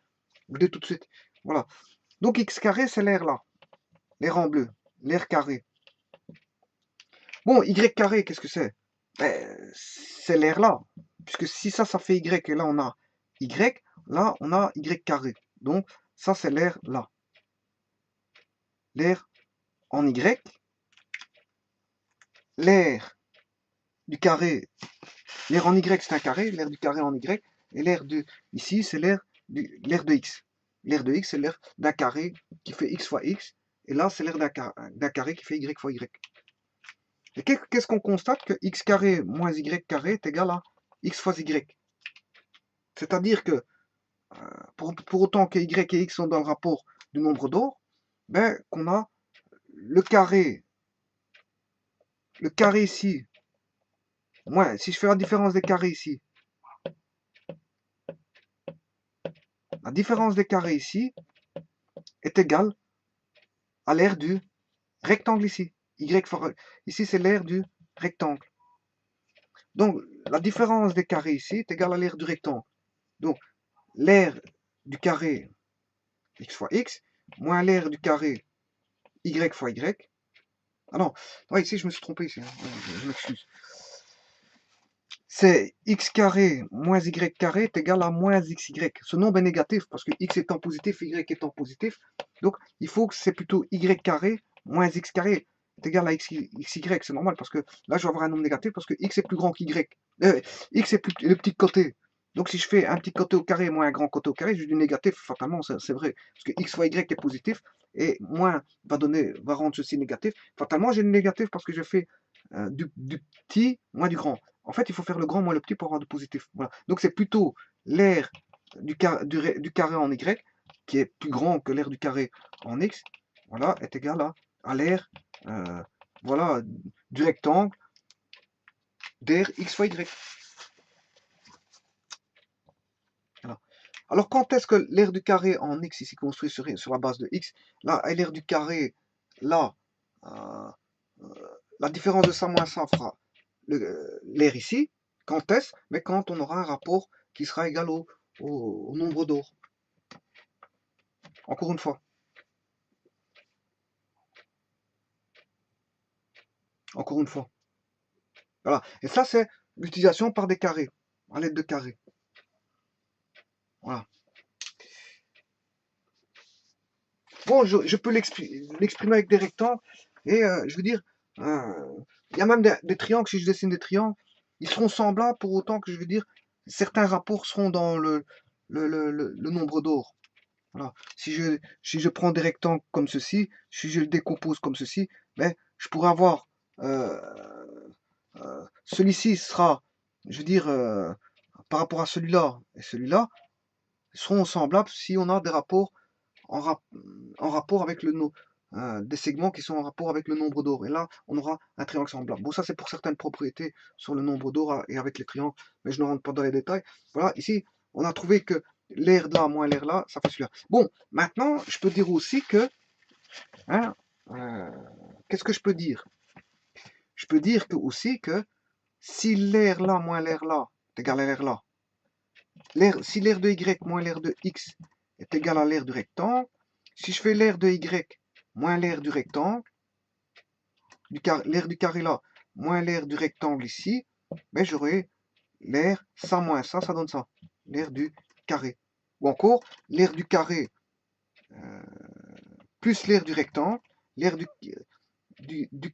Vous le dites tout de suite. Voilà. Donc X carré, c'est l'air là. L'air en bleu. L'air carré. Bon, Y carré, qu'est-ce que c'est? Ben, c'est l'air là. Puisque si ça fait Y, et là on a Y, là on a Y carré. Donc ça c'est l'air là. L'air en Y. L'air du carré. L'air en Y c'est un carré. L'air du carré en Y. Et l'air de ici c'est l'air de X. L'air de X c'est l'air d'un carré qui fait X fois X. Et là c'est l'air d'un carré qui fait Y fois Y. Et qu'est-ce qu'on constate? Que X carré moins Y carré est égal à X fois Y. C'est-à-dire que pour autant que Y et X sont dans le rapport du nombre d'or, ben, qu'on a le carré ici, moins, si je fais la différence des carrés ici, la différence des carrés ici est égale à l'aire du rectangle ici. Y fois, ici c'est l'aire du rectangle. Donc la différence des carrés ici est égale à l'aire du rectangle. Donc l'aire du carré x fois x moins l'aire du carré y fois y. Ah non, ouais, ici je me suis trompé ici. Hein. Je m'excuse. C'est x carré moins y carré est égal à moins xy. Ce nombre est négatif parce que x étant positif, y étant positif. Donc il faut que c'est plutôt y carré moins x carré est égal à xy. C'est normal parce que là je vais avoir un nombre négatif parce que x est plus grand qu'y. X est plus le petit côté. Donc si je fais un petit côté au carré moins un grand côté au carré, j'ai du négatif, fatalement, c'est vrai. Parce que x fois y est positif et moins va rendre ceci négatif. Fatalement, j'ai le négatif parce que je fais du petit moins du grand. En fait, il faut faire le grand moins le petit pour avoir du positif. Voilà. Donc c'est plutôt l'aire du carré en y qui est plus grand que l'aire du carré en x, voilà, est égal à l'aire voilà, du rectangle d'air x fois y. Voilà. Alors quand est-ce que l'aire du carré en x ici construit sur la base de x, là, l'aire du carré, là, la différence de ça moins ça fera l'air ici, quand est-ce? Mais quand on aura un rapport qui sera égal au nombre d'or. Encore une fois. Encore une fois. Voilà. Et ça, c'est l'utilisation par des carrés, à l'aide de carrés. Voilà. Bon, je peux l'exprimer avec des rectangles. Et je veux dire, il y a même des triangles, si je dessine des triangles, ils seront semblables pour autant que je veux dire, certains rapports seront dans le nombre d'or. Voilà. Si je prends des rectangles comme ceci, si je le décompose comme ceci, ben, je pourrais avoir euh, celui-ci sera, je veux dire, par rapport à celui-là et celui-là, seront semblables si on a des rapports en, en rapport avec des segments qui sont en rapport avec le nombre d'or. Et là, on aura un triangle semblable. Bon, ça c'est pour certaines propriétés sur le nombre d'or et avec les triangles, mais je ne rentre pas dans les détails. Voilà, ici, on a trouvé que l'air de là moins l'air là, ça fait celui-là. Bon, maintenant, je peux dire aussi que, hein, euh, qu'est-ce que je peux dire? Je peux dire que, aussi que si l'air là moins l'air là est égal à l'air là, si l'air de y moins l'air de x est égal à l'air du rectangle, si je fais l'air de y moins l'air du rectangle, l'air du carré là, moins l'air du rectangle ici, ben j'aurai l'air, ça moins ça donne ça. L'air du carré. Ou encore, l'air du carré euh, plus l'air du rectangle, l'air du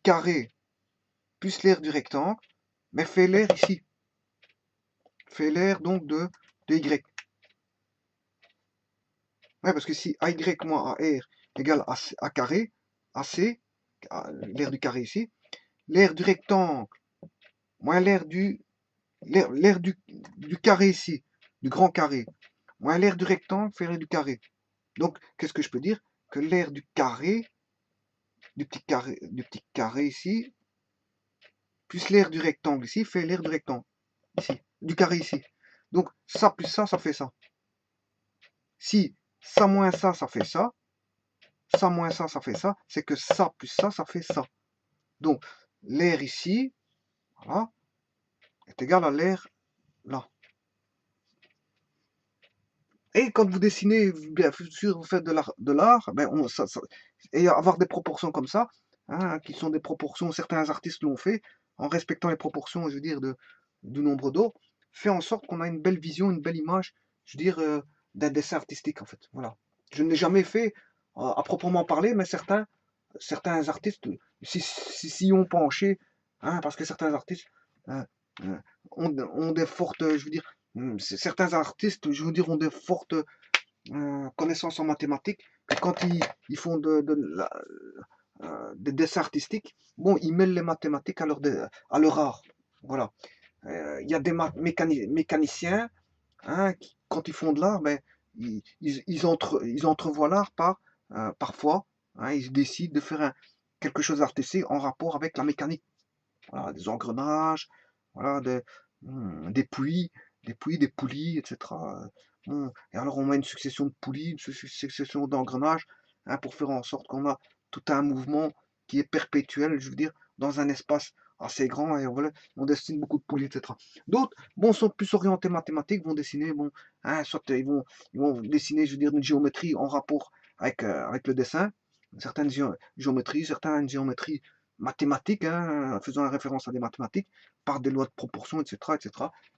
carré plus l'air du rectangle, mais fait l'air ici. Fait l'air donc de y. Ouais, parce que si AY moins AR égale à carré, AC, l'air du carré ici, l'air du rectangle moins l'air du carré ici, du grand carré, moins l'air du rectangle fait l'air du carré. Donc, qu'est-ce que je peux dire? Que l'air du petit carré ici, plus l'air du rectangle ici, fait l'air du rectangle, ici, du carré ici. Donc, ça plus ça fait ça. Si ça moins ça fait ça, ça moins ça fait ça, c'est que ça plus ça fait ça. Donc, l'air ici, voilà, est égal à l'air là. Et quand vous dessinez, bien sûr, vous faites de l'art, ben et avoir des proportions comme ça, hein, qui sont des proportions, certains artistes l'ont fait, en respectant les proportions, je veux dire, du nombre d'eau, fait en sorte qu'on a une belle vision, une belle image, je veux dire, d'un dessin artistique, en fait. Voilà. Je ne l'ai jamais fait à proprement parler, mais certains artistes s'y ont penché, hein, parce que certains artistes euh, euh, ont des fortes, je veux dire, certains artistes, je veux dire, ont des fortes connaissances en mathématiques. Quand ils font des dessins artistiques, bon, ils mêlent les mathématiques à leur art. Voilà. Il y a des mécaniciens, hein, qui, quand ils font de l'art, ben, ils entrevoient l'art parfois, hein, ils décident de faire quelque chose d'artistique en rapport avec la mécanique. Voilà, des engrenages, voilà, des puits, des poulies, etc. Bon, et alors on met une succession de poulies, une succession d'engrenages, hein, pour faire en sorte qu'on a tout un mouvement qui est perpétuel, je veux dire, dans un espace assez grand, et voilà, on dessine beaucoup de poulies, etc. D'autres, bon, sont plus orientés mathématiques, vont dessiner, bon, hein, soit ils vont dessiner, je veux dire, une géométrie en rapport avec le dessin, certaines géométries, certaines géométries mathématiques, hein, faisant référence à des mathématiques, par des lois de proportion, etc.,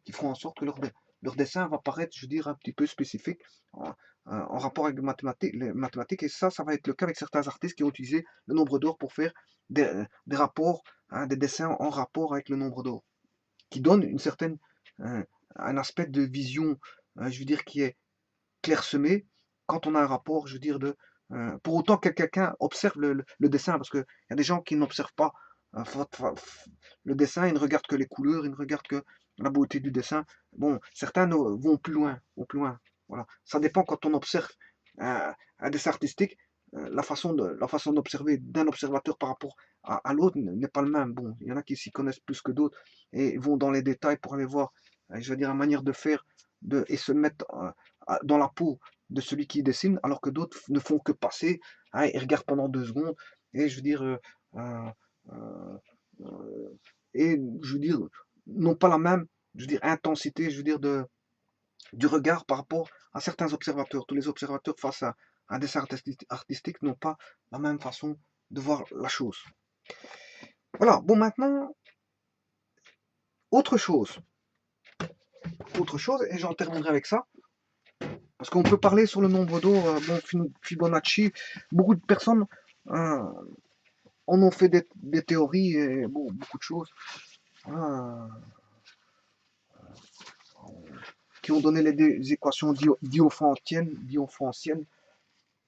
qui feront en sorte que leur dessin va paraître, je veux dire, un petit peu spécifique en rapport avec les mathématiques. Et ça va être le cas avec certains artistes qui ont utilisé le nombre d'or pour faire des rapports, hein, des dessins en rapport avec le nombre d'or, qui donne euh, un aspect de vision, je veux dire, qui est clairsemé quand on a un rapport, je veux dire, pour autant que quelqu'un observe le dessin, parce qu'il y a des gens qui n'observent pas euh, le dessin, ils ne regardent que les couleurs, ils ne regardent que la beauté du dessin. Bon, certains vont plus loin, vont plus loin. Voilà. Ça dépend quand on observe un dessin artistique, la façon d'observer d'un observateur par rapport à l'autre n'est pas le même. Bon, il y en a qui s'y connaissent plus que d'autres et vont dans les détails pour aller voir, je veux dire, la manière de faire et se mettre dans la peau de celui qui dessine, alors que d'autres ne font que passer, hein, et regardent pendant 2 secondes, et je veux dire, euh, euh, euh, et je veux dire, n'ont pas la même, je veux dire, intensité, je veux dire, du regard par rapport à certains observateurs. Tous les observateurs face à un dessin artistique n'ont pas la même façon de voir la chose. Voilà, bon maintenant, autre chose, et j'en terminerai avec ça, parce qu'on peut parler sur le nombre d'or, bon, Fibonacci, beaucoup de personnes euh, en ont fait des théories et bon, beaucoup de choses, euh, qui ont donné des équations diophantiennes,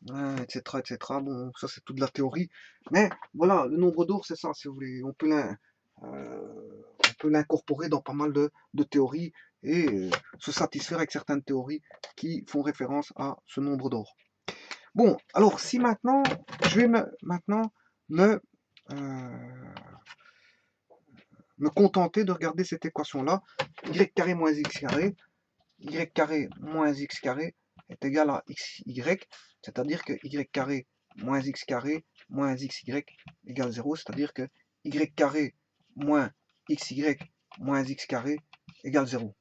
etc., etc. Bon, ça c'est toute la théorie. Mais voilà, le nombre d'or, c'est ça, si vous voulez. On peut l'incorporer dans pas mal de théories et se satisfaire avec certaines théories qui font référence à ce nombre d'or. Bon, alors si maintenant, je vais maintenant me, euh, me contenter de regarder cette équation-là, y carré moins x carré, y carré moins x carré est égal à xy, c'est-à-dire que y carré moins x carré moins xy égale 0, c'est-à-dire que y carré moins xy moins x carré égale 0.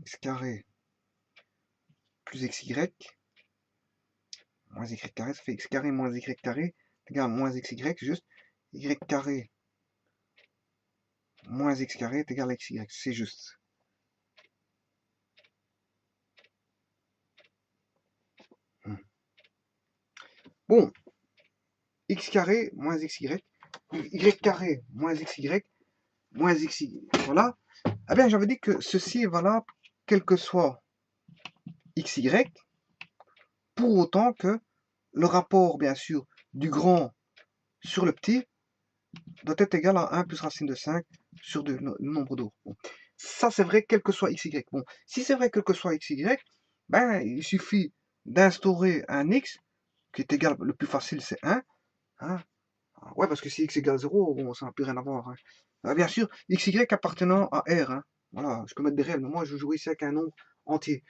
X carré plus xy moins y carré, ça fait x carré moins y carré égale moins xy, juste y carré moins x carré est égal à xy, c'est juste. Bon, x carré moins xy, y carré moins xy moins xy, voilà. Eh bien, j'avais dit que ceci est valable quel que soit xy, pour autant que le rapport, bien sûr, du grand sur le petit doit être égal à 1 plus racine de 5 sur 2, le nombre d'or. Bon. Ça, c'est vrai quel que soit xy. Bon, si c'est vrai quel que soit xy, ben, il suffit d'instaurer un x qui est égal, le plus facile, c'est 1. Hein. Ouais, parce que si x égale 0, bon, ça n'a plus rien à voir. Hein. Bien sûr, xy appartenant à R. Hein. Voilà, je peux mettre des réels, mais moi, je joue ici avec un nombre entier.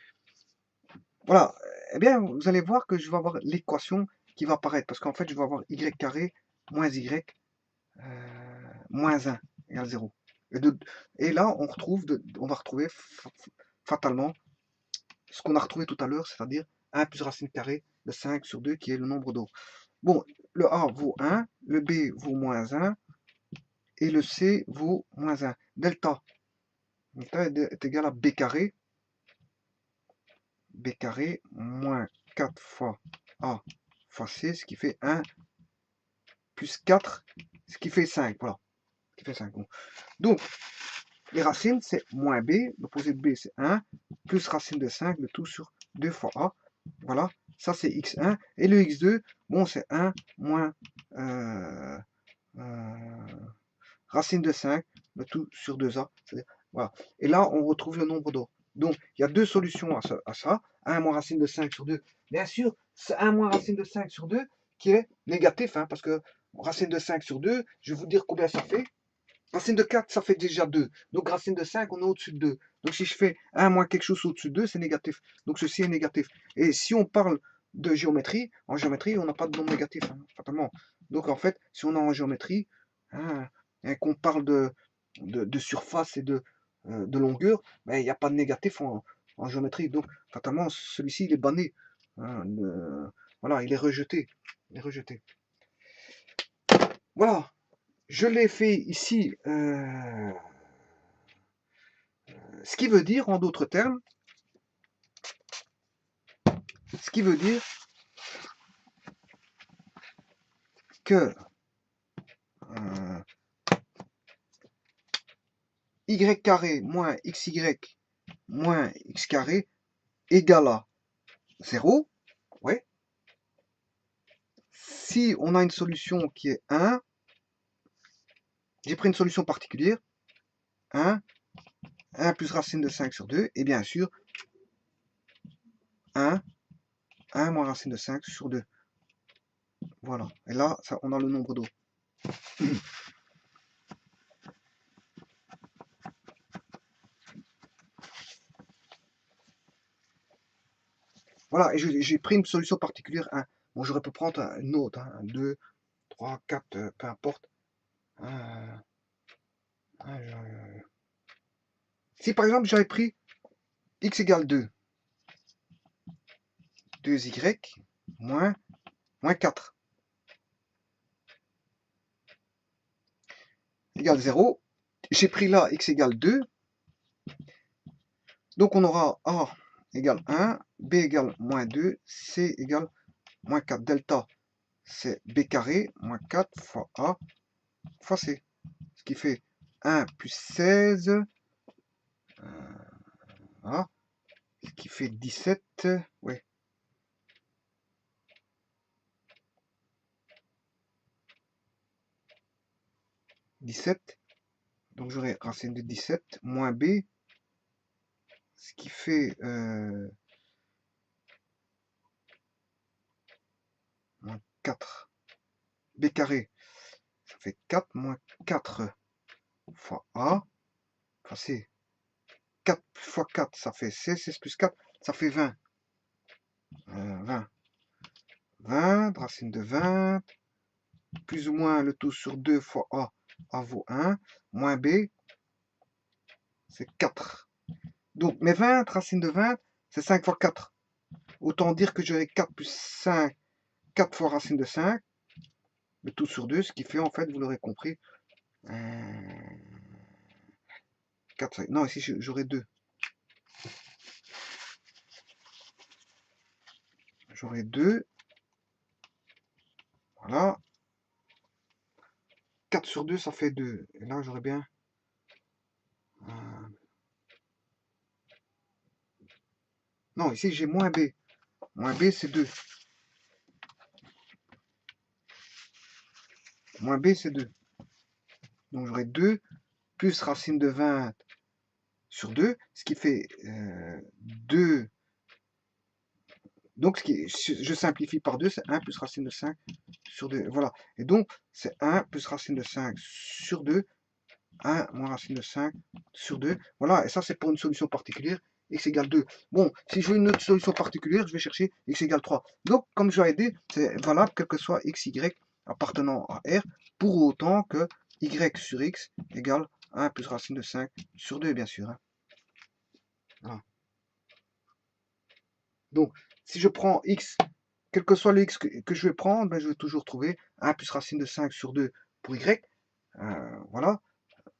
Voilà, eh bien, vous allez voir que je vais avoir l'équation qui va apparaître, parce qu'en fait, je vais avoir y carré moins y moins 1 égale 0. Et là, on va retrouver fatalement ce qu'on a retrouvé tout à l'heure, c'est-à-dire 1 plus racine carrée de 5 sur 2, qui est le nombre d'or. Bon, le A vaut 1, le B vaut moins 1, et le C vaut moins 1. Delta est égal à B carré moins 4 fois A fois C, ce qui fait 1 plus 4, ce qui fait 5. Voilà, ce qui fait 5. Bon. Donc, les racines, c'est moins B, l'opposé de B, c'est 1, plus racine de 5, le tout sur 2 fois A. Voilà, ça c'est x1. Et le x2, bon, c'est 1 moins racine de 5, le tout sur 2A. Voilà. Et là, on retrouve le nombre d'or. Donc, il y a deux solutions à ça. 1 moins racine de 5 sur 2. Bien sûr, c'est 1 moins racine de 5 sur 2 qui est négatif, hein, parce que racine de 5 sur 2, je vais vous dire combien ça fait. Racine de 4, ça fait déjà 2. Donc, racine de 5, on est au-dessus de 2. Donc, si je fais 1 moins quelque chose au-dessus de 2, c'est négatif. Donc, ceci est négatif. Et si on parle de géométrie, en géométrie, on n'a pas de nombre négatif, hein, fatalement. Donc, en fait, si on est en géométrie, hein, et qu'on parle de surface et de longueur, ben, il n'y a pas de négatif en géométrie. Donc, fatalement, celui-ci, il est banni. Hein, voilà, il est rejeté. Il est rejeté. Voilà. Je l'ai fait ici, ce qui veut dire, en d'autres termes, ce qui veut dire que y carré moins xy moins x carré égale à 0. Ouais. Si on a une solution qui est 1, j'ai pris une solution particulière, 1 plus racine de 5 sur 2, et bien sûr, 1 moins racine de 5 sur 2. Voilà. Et là, ça, on a le nombre d'eau. Voilà, et j'ai pris une solution particulière 1. Bon, j'aurais pu prendre une autre, hein, 2, 3, 4, peu importe. Si par exemple j'avais pris x égale 2, 2y moins 4 égale 0, j'ai pris là x égale 2, donc on aura a égale 1, b égale moins 2, c égale moins 4. Delta, c'est b carré moins 4 fois a fois c, ce qui fait 1 plus 16. Voilà. Ce qui fait 17. Ouais. 17. Donc j'aurai racine de 17 moins b. Ce qui fait moins 4. B carré. Ça fait 4 moins 4 fois A. Enfin c'est 4 fois 4, ça fait 16. 16 plus 4, ça fait 20. 20. 20, racine de 20. Plus ou moins le tout sur 2 fois A. A vaut 1. Moins B, c'est 4. Donc mes 20, racine de 20, c'est 5 fois 4. Autant dire que j'aurai 4 plus 5, 4 fois racine de 5. Le tout sur 2, ce qui fait en fait, vous l'aurez compris, 4, 5. Non, ici j'aurai 2. J'aurai 2. Voilà. 4 sur 2, ça fait 2. Et là, j'aurai bien... Non, ici, j'ai moins B. Moins B, c'est 2. Moins B, c'est 2. Donc, j'aurai 2 plus racine de 20 sur 2, ce qui fait 2. Donc, je simplifie par 2, c'est 1 plus racine de 5 sur 2. Voilà. Et donc, c'est 1 plus racine de 5 sur 2. 1 moins racine de 5 sur 2. Voilà, et ça, c'est pour une solution particulière, x égale 2. Bon, si je veux une autre solution particulière, je vais chercher x égale 3. Donc, comme je l'ai dit, c'est valable quel que soit x, y appartenant à R, pour autant que y sur x égale 1 plus racine de 5 sur 2, bien sûr. Hein. Voilà. Donc, si je prends x, quel que soit le x que je vais prendre, ben, je vais toujours trouver 1 plus racine de 5 sur 2 pour y. Voilà.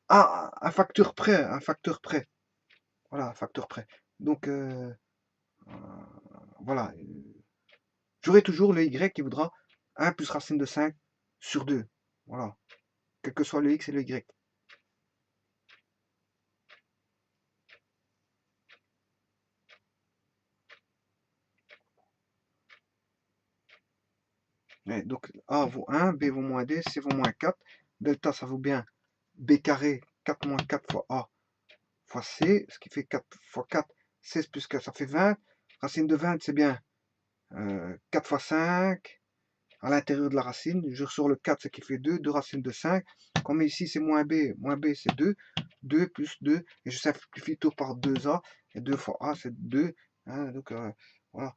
Ah, un facteur près, un facteur près. Voilà, un facteur près. Donc, voilà. J'aurai toujours le y qui voudra 1 plus racine de 5 sur 2. Voilà. Quel que soit le x et le y. Et donc, A vaut 1, B vaut moins D, C vaut moins 4. Delta, ça vaut bien B carré, 4 moins 4 fois A fois C, ce qui fait 4 fois 4, 16 plus 4, ça fait 20. Racine de 20, c'est bien 4 fois 5 à l'intérieur de la racine. Je ressors le 4, ce qui fait 2, 2 racines de 5. Comme ici, c'est moins B c'est 2. 2 plus 2, et je simplifie tout par 2A, et 2 fois A, c'est 2. Hein, donc, voilà.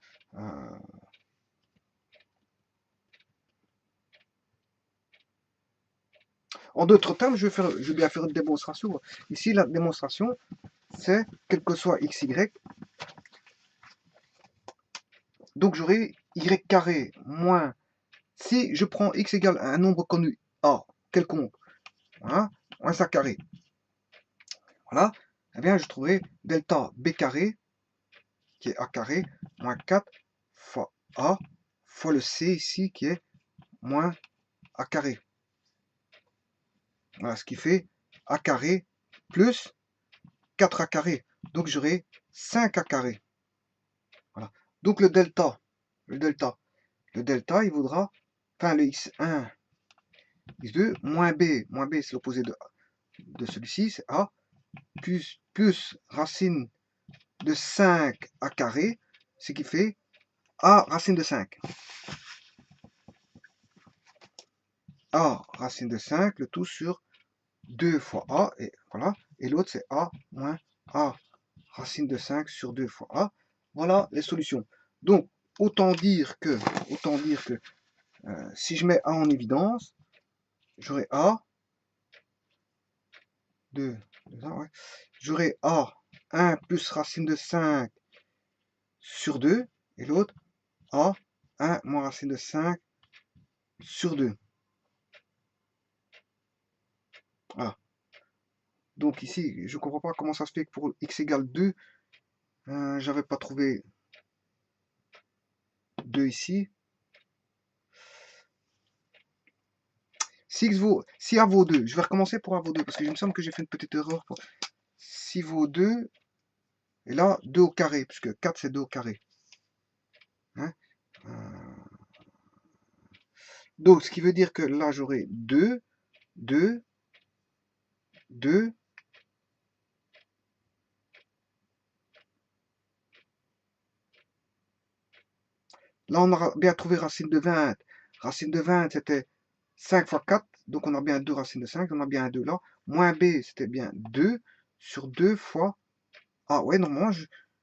En d'autres termes, je vais bien faire une démonstration. Ici, la démonstration, c'est quel que soit x, y. Donc, j'aurai y carré moins... Si je prends x égale à un nombre connu a, quelconque, voilà, moins ça carré, voilà, eh bien, je trouverai delta b carré, qui est a carré, moins 4 fois a, fois le c ici, qui est moins a carré. Voilà, ce qui fait a carré plus 4a carré. Donc, j'aurai 5a carré. Voilà. Donc, le delta, il vaudra, enfin, le x1, x2, moins b c'est l'opposé de celui-ci, c'est a, plus racine de 5 a carré, ce qui fait a racine de 5. A racine de 5, le tout sur 2 fois a, et voilà, et l'autre c'est a moins a racine de 5 sur 2 fois a. Voilà les solutions. Donc, autant dire que si je mets a en évidence, j'aurai a, 2, ouais. J'aurai a 1 plus racine de 5 sur 2, et l'autre a 1 moins racine de 5 sur 2. Voilà. Donc ici, je ne comprends pas comment ça se fait que pour x égale 2, j'avais pas trouvé 2 ici. si A vaut 2, je vais recommencer pour A vaut 2, parce que il me semble que j'ai fait une petite erreur. Si vaut 2, et là, 2 au carré, puisque 4 c'est 2 au carré. Hein. Donc, ce qui veut dire que là, j'aurai 2, 2, 2. Là, on a bien trouvé racine de 20. Racine de 20, c'était 5 fois 4. Donc, on a bien 2 racines de 5. On a bien un 2 là. Moins B, c'était bien 2 sur 2 fois... Ah ouais, normalement,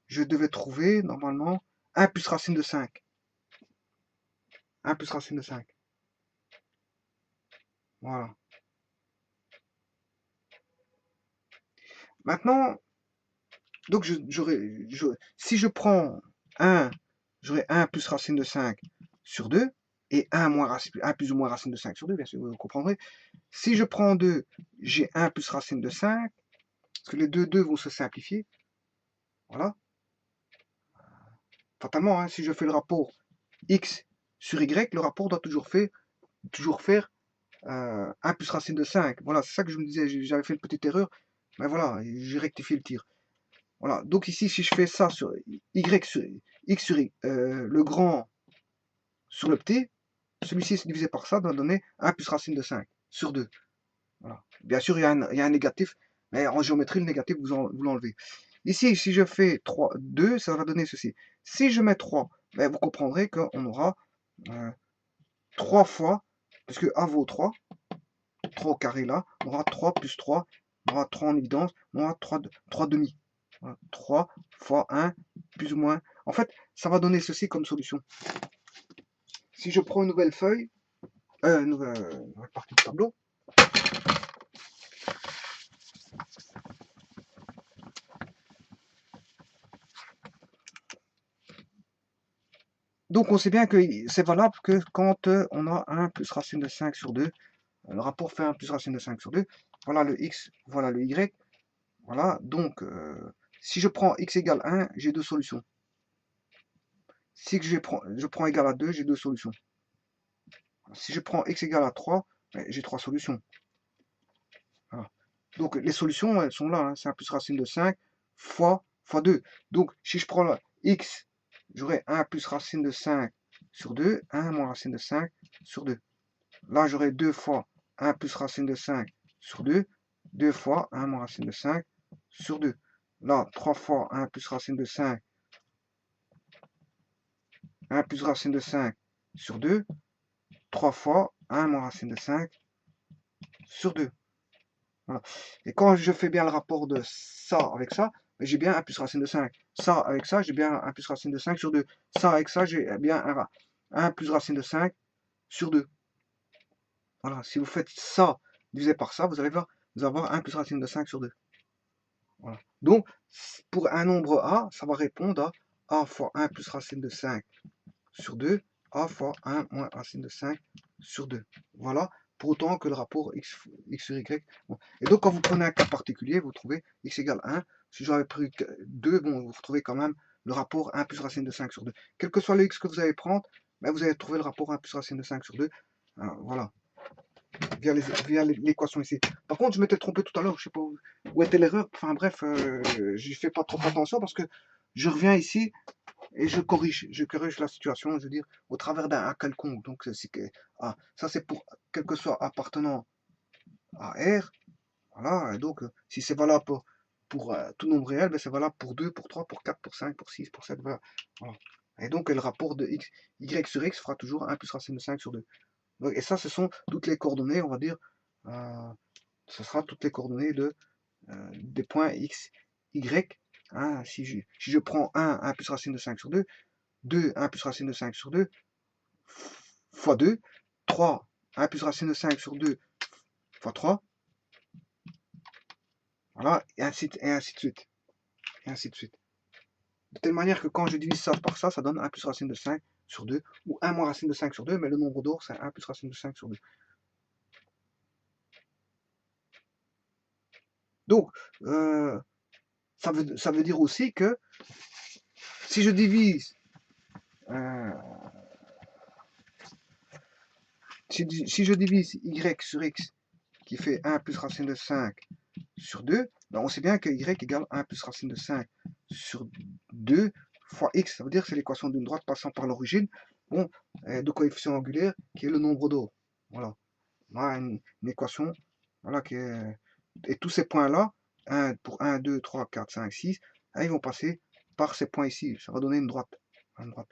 je devais trouver, normalement, 1 plus racine de 5. 1 plus racine de 5. Voilà. Maintenant, donc, si je prends 1, j'aurai 1 plus racine de 5 sur 2, et 1 plus ou moins racine de 5 sur 2, bien sûr, vous comprendrez. Si je prends 2, j'ai 1 plus racine de 5, parce que les deux vont se simplifier. Voilà. Fatalement, hein, si je fais le rapport x sur y, le rapport doit toujours faire 1 plus racine de 5. Voilà, c'est ça que je me disais, j'avais fait une petite erreur, mais voilà, j'ai rectifié le tir. Voilà, donc ici, si je fais ça sur y sur x sur le grand sur le petit, celui-ci est divisé par ça doit donner 1 plus racine de 5 sur 2. Voilà. Bien sûr, il y a un négatif, mais en géométrie, le négatif, vous l'enlevez. Ici, si je fais 3, 2, ça va donner ceci. Si je mets 3, ben, vous comprendrez qu'on aura 3 fois, puisque A vaut 3 au carré là, on aura 3 plus 3, on aura 3 en évidence, on aura 3 demi. Voilà. 3 fois 1, plus ou moins. En fait, ça va donner ceci comme solution. Si je prends une nouvelle feuille, nouvelle partie du tableau, donc on sait bien que c'est valable que quand on a 1 plus racine de 5 sur 2, le rapport fait 1 plus racine de 5 sur 2, voilà le x, voilà le y, voilà, donc si je prends x égale 1, j'ai deux solutions. Si je prends égal à 2, j'ai deux solutions. Si je prends x égale à 3, j'ai trois solutions. Voilà. Donc les solutions, elles sont là, hein, c'est 1 plus racine de 5 fois 2. Donc si je prends là, x, j'aurai 1 plus racine de 5 sur 2, 1 moins racine de 5 sur 2. Là, j'aurai 2 fois 1 plus racine de 5 sur 2, 2 fois 1 moins racine de 5 sur 2. Là, 3 fois 1 plus racine de 5, 1 plus racine de 5 sur 2, 3 fois 1 moins racine de 5 sur 2. Voilà. Et quand je fais bien le rapport de ça avec ça, j'ai bien 1 plus racine de 5. Ça avec ça, j'ai bien 1 plus racine de 5 sur 2. Ça avec ça, j'ai bien 1 plus racine de 5 sur 2. Voilà, si vous faites ça divisé par ça, vous allez avoir 1 plus racine de 5 sur 2. Voilà. Donc, pour un nombre A, ça va répondre à A fois 1 plus racine de 5 sur 2, A fois 1 moins racine de 5 sur 2. Voilà, pour autant que le rapport x sur y. Bon. Et donc, quand vous prenez un cas particulier, vous trouvez x égale 1. Si j'avais pris 2, bon, vous retrouvez quand même le rapport 1 plus racine de 5 sur 2. Quel que soit le x que vous allez prendre, ben, vous allez trouver le rapport 1 plus racine de 5 sur 2. Voilà. Via l'équation ici. Par contre, je m'étais trompé tout à l'heure, je sais pas où était l'erreur. Enfin bref, j'y fais pas trop attention parce que je reviens ici et je corrige la situation, je veux dire, au travers d'un quelconque. Donc ça c'est pour quel que soit appartenant à R. Voilà, et donc si c'est valable pour tout nombre réel, ben, c'est valable pour 2, pour 3, pour 4, pour 5, pour 6, pour 7, voilà. Et donc le rapport de y sur x fera toujours 1 plus racine de 5 sur 2. Et ça, ce sont toutes les coordonnées, on va dire, ce sera toutes les coordonnées des points x, y. Hein, si je prends 1 plus racine de 5 sur 2, 2, 1 plus racine de 5 sur 2, fois 2, 3, 1 plus racine de 5 sur 2, fois 3, voilà, et ainsi de suite. Et ainsi de suite. De telle manière que quand je divise ça par ça, ça donne 1 plus racine de 5 sur 2, ou 1 moins racine de 5 sur 2, mais le nombre d'or, c'est 1 plus racine de 5 sur 2. Donc, ça veut dire aussi que si je divise si je divise y sur x qui fait 1 plus racine de 5 sur 2, ben on sait bien que y égale 1 plus racine de 5 sur 2 fois x. Ça veut dire que c'est l'équation d'une droite passant par l'origine, bon, de coefficient angulaire qui est le nombre d'or. Voilà. On a une équation, voilà, qui est... Et tous ces points-là, pour 1, 2, 3, 4, 5, 6, ils vont passer par ces points ici. Ça va donner une droite. Une droite.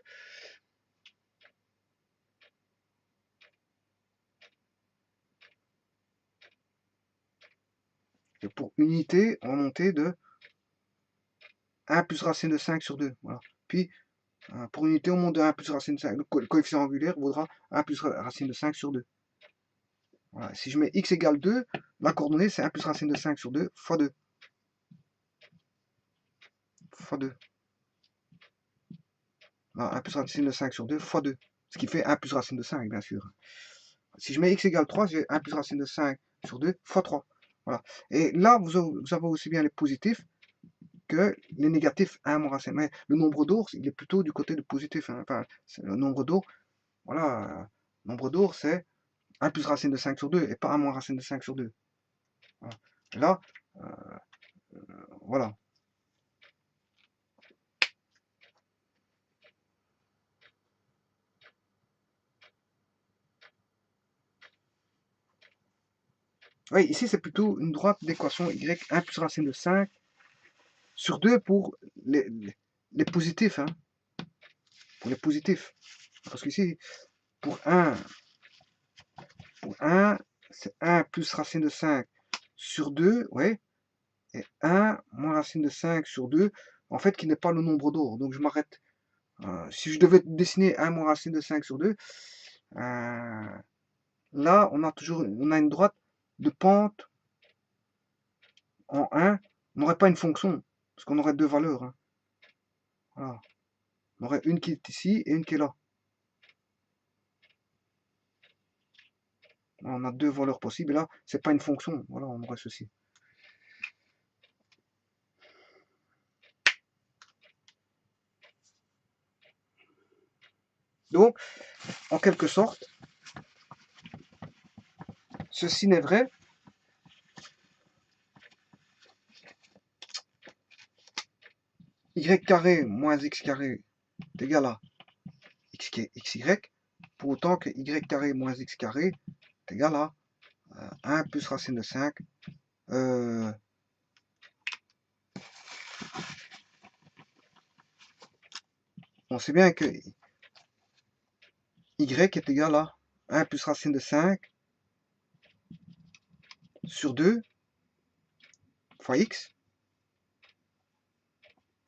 Et pour unité, on va monter de 1 plus racine de 5 sur 2. Voilà. Puis, pour unité, on monte de 1 plus racine de 5. Le coefficient angulaire vaudra 1 plus racine de 5 sur 2. Voilà. Si je mets x égale 2, la coordonnée, c'est 1 plus racine de 5 sur 2 fois 2. Fois 2. Non, 1 plus racine de 5 sur 2 fois 2. Ce qui fait 1 plus racine de 5, bien sûr. Si je mets x égale 3, j'ai 1 plus racine de 5 sur 2 fois 3. Voilà. Et là, vous avez aussi bien les positifs que les négatifs 1 moins racine. Mais le nombre d'or, il est plutôt du côté de positif. Hein. Enfin, le nombre d'or, voilà, nombre d'or, c'est 1 plus racine de 5 sur 2 et pas 1 moins racine de 5 sur 2. Voilà. Et là, voilà. Oui, ici, c'est plutôt une droite d'équation y 1 plus racine de 5 sur 2 pour les positifs. Hein. Pour les positifs. Parce qu'ici, pour 1, c'est 1 plus racine de 5 sur 2, ouais, et 1 moins racine de 5 sur 2, en fait, qui n'est pas le nombre d'or. Donc, je m'arrête. Si je devais dessiner 1 moins racine de 5 sur 2, là, on a une droite de pente en 1. On n'aurait pas une fonction, parce qu'on aurait deux valeurs. Hein. Voilà. On aurait une qui est ici et une qui est là. On a deux valeurs possibles, et là, c'est pas une fonction. Voilà, on aurait ceci. Donc, en quelque sorte, ceci n'est vrai y carré moins x carré est égal à xy, pour autant que y carré moins x carré est égal à 1 plus racine de 5. On sait bien que y est égal à 1 plus racine de 5 sur 2 fois x.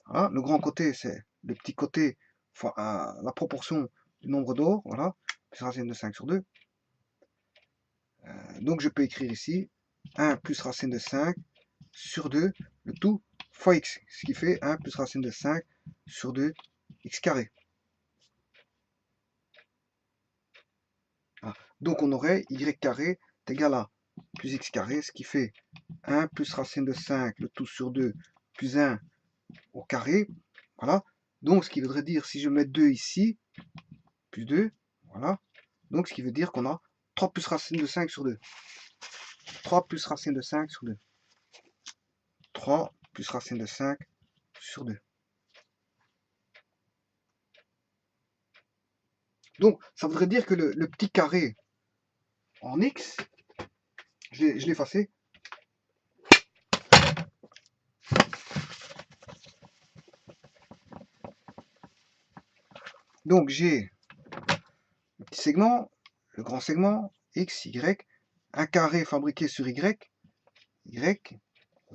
Voilà, le grand côté, c'est le petit côté fois la proportion du nombre d'or, voilà, plus racine de 5 sur 2. Donc je peux écrire ici 1 plus racine de 5 sur 2, le tout fois x, ce qui fait 1 plus racine de 5 sur 2 x carré. Voilà. Donc on aurait y carré est égal à plus x carré, ce qui fait 1 plus racine de 5, le tout sur 2, plus 1 au carré. Voilà. Donc ce qui voudrait dire, si je mets 2 ici, plus 2, voilà. Donc ce qui veut dire qu'on a 3 plus racine de 5 sur 2. 3 plus racine de 5 sur 2. 3 plus racine de 5 sur 2. Donc, ça voudrait dire que le petit carré en x, je l'ai effacé. Donc, j'ai le petit segment, le grand segment, x, y, un carré fabriqué sur y,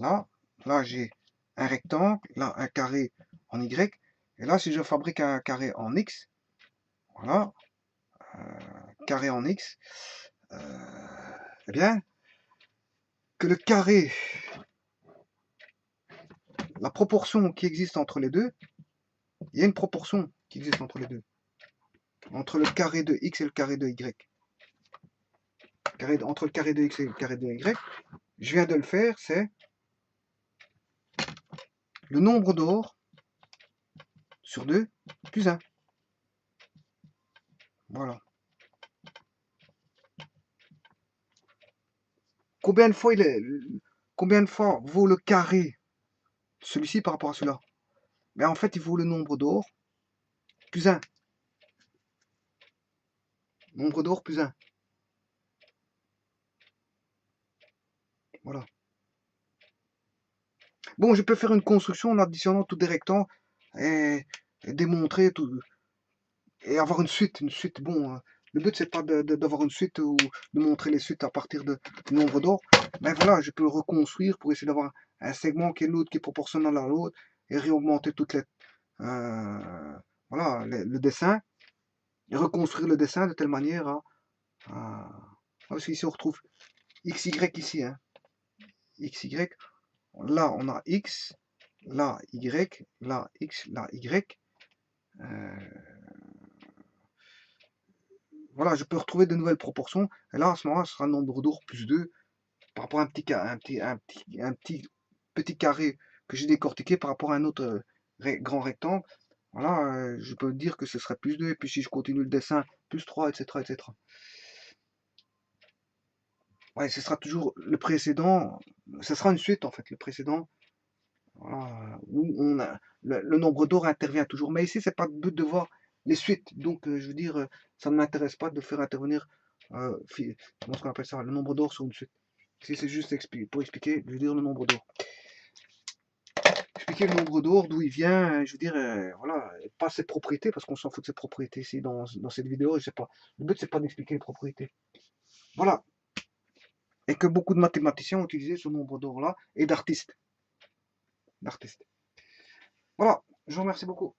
là j'ai un rectangle, là un carré en y, et là si je fabrique un carré en x, voilà, carré en x, eh bien, que le carré, la proportion qui existe entre les deux, il y a une proportion qui existe entre les deux, entre le carré de x et le carré de y. Entre le carré de x et le carré de y, je viens de le faire, c'est le nombre d'or sur 2 plus 1. Voilà. Combien de fois combien de fois vaut le carré, celui-ci par rapport à celui-là? Mais en fait, il vaut le nombre d'or plus 1. Nombre d'or plus 1. Voilà. Bon, je peux faire une construction en additionnant tous des rectangles et démontrer tout et avoir une suite. Une suite, bon, le but c'est pas d'avoir une suite ou de montrer les suites à partir de nombre d'or. Mais voilà, je peux reconstruire pour essayer d'avoir un segment qui est l'autre qui est proportionnel à l'autre et réaugmenter toutes les voilà le dessin et reconstruire le dessin de telle manière parce qu'ici on retrouve XY ici, hein. XY, là on a X, là Y, là X, là Y. Voilà, je peux retrouver de nouvelles proportions. Et là, à ce moment-là, ce sera le nombre d'or plus 2 par rapport à un petit carré que j'ai décortiqué par rapport à un autre grand rectangle. Voilà, je peux dire que ce serait plus 2. Et puis si je continue le dessin, plus 3, etc. etc. Ouais, ce sera toujours le précédent. Ce sera une suite, en fait, le précédent. Voilà, où on a, le nombre d'or intervient toujours. Mais ici, c'est pas le but de voir les suites. Donc, je veux dire, ça ne m'intéresse pas de faire intervenir, comment est-ce qu'on appelle ça, le nombre d'or sur une suite. Ici, c'est juste pour expliquer, je veux dire, le nombre d'or. Expliquer le nombre d'or, d'où il vient, je veux dire, voilà, pas ses propriétés, parce qu'on s'en fout de ses propriétés ici dans cette vidéo, je sais pas. Le but, c'est pas d'expliquer les propriétés. Voilà. Et que beaucoup de mathématiciens ont utilisé ce nombre d'or-là, et d'artistes. Voilà, je vous remercie beaucoup.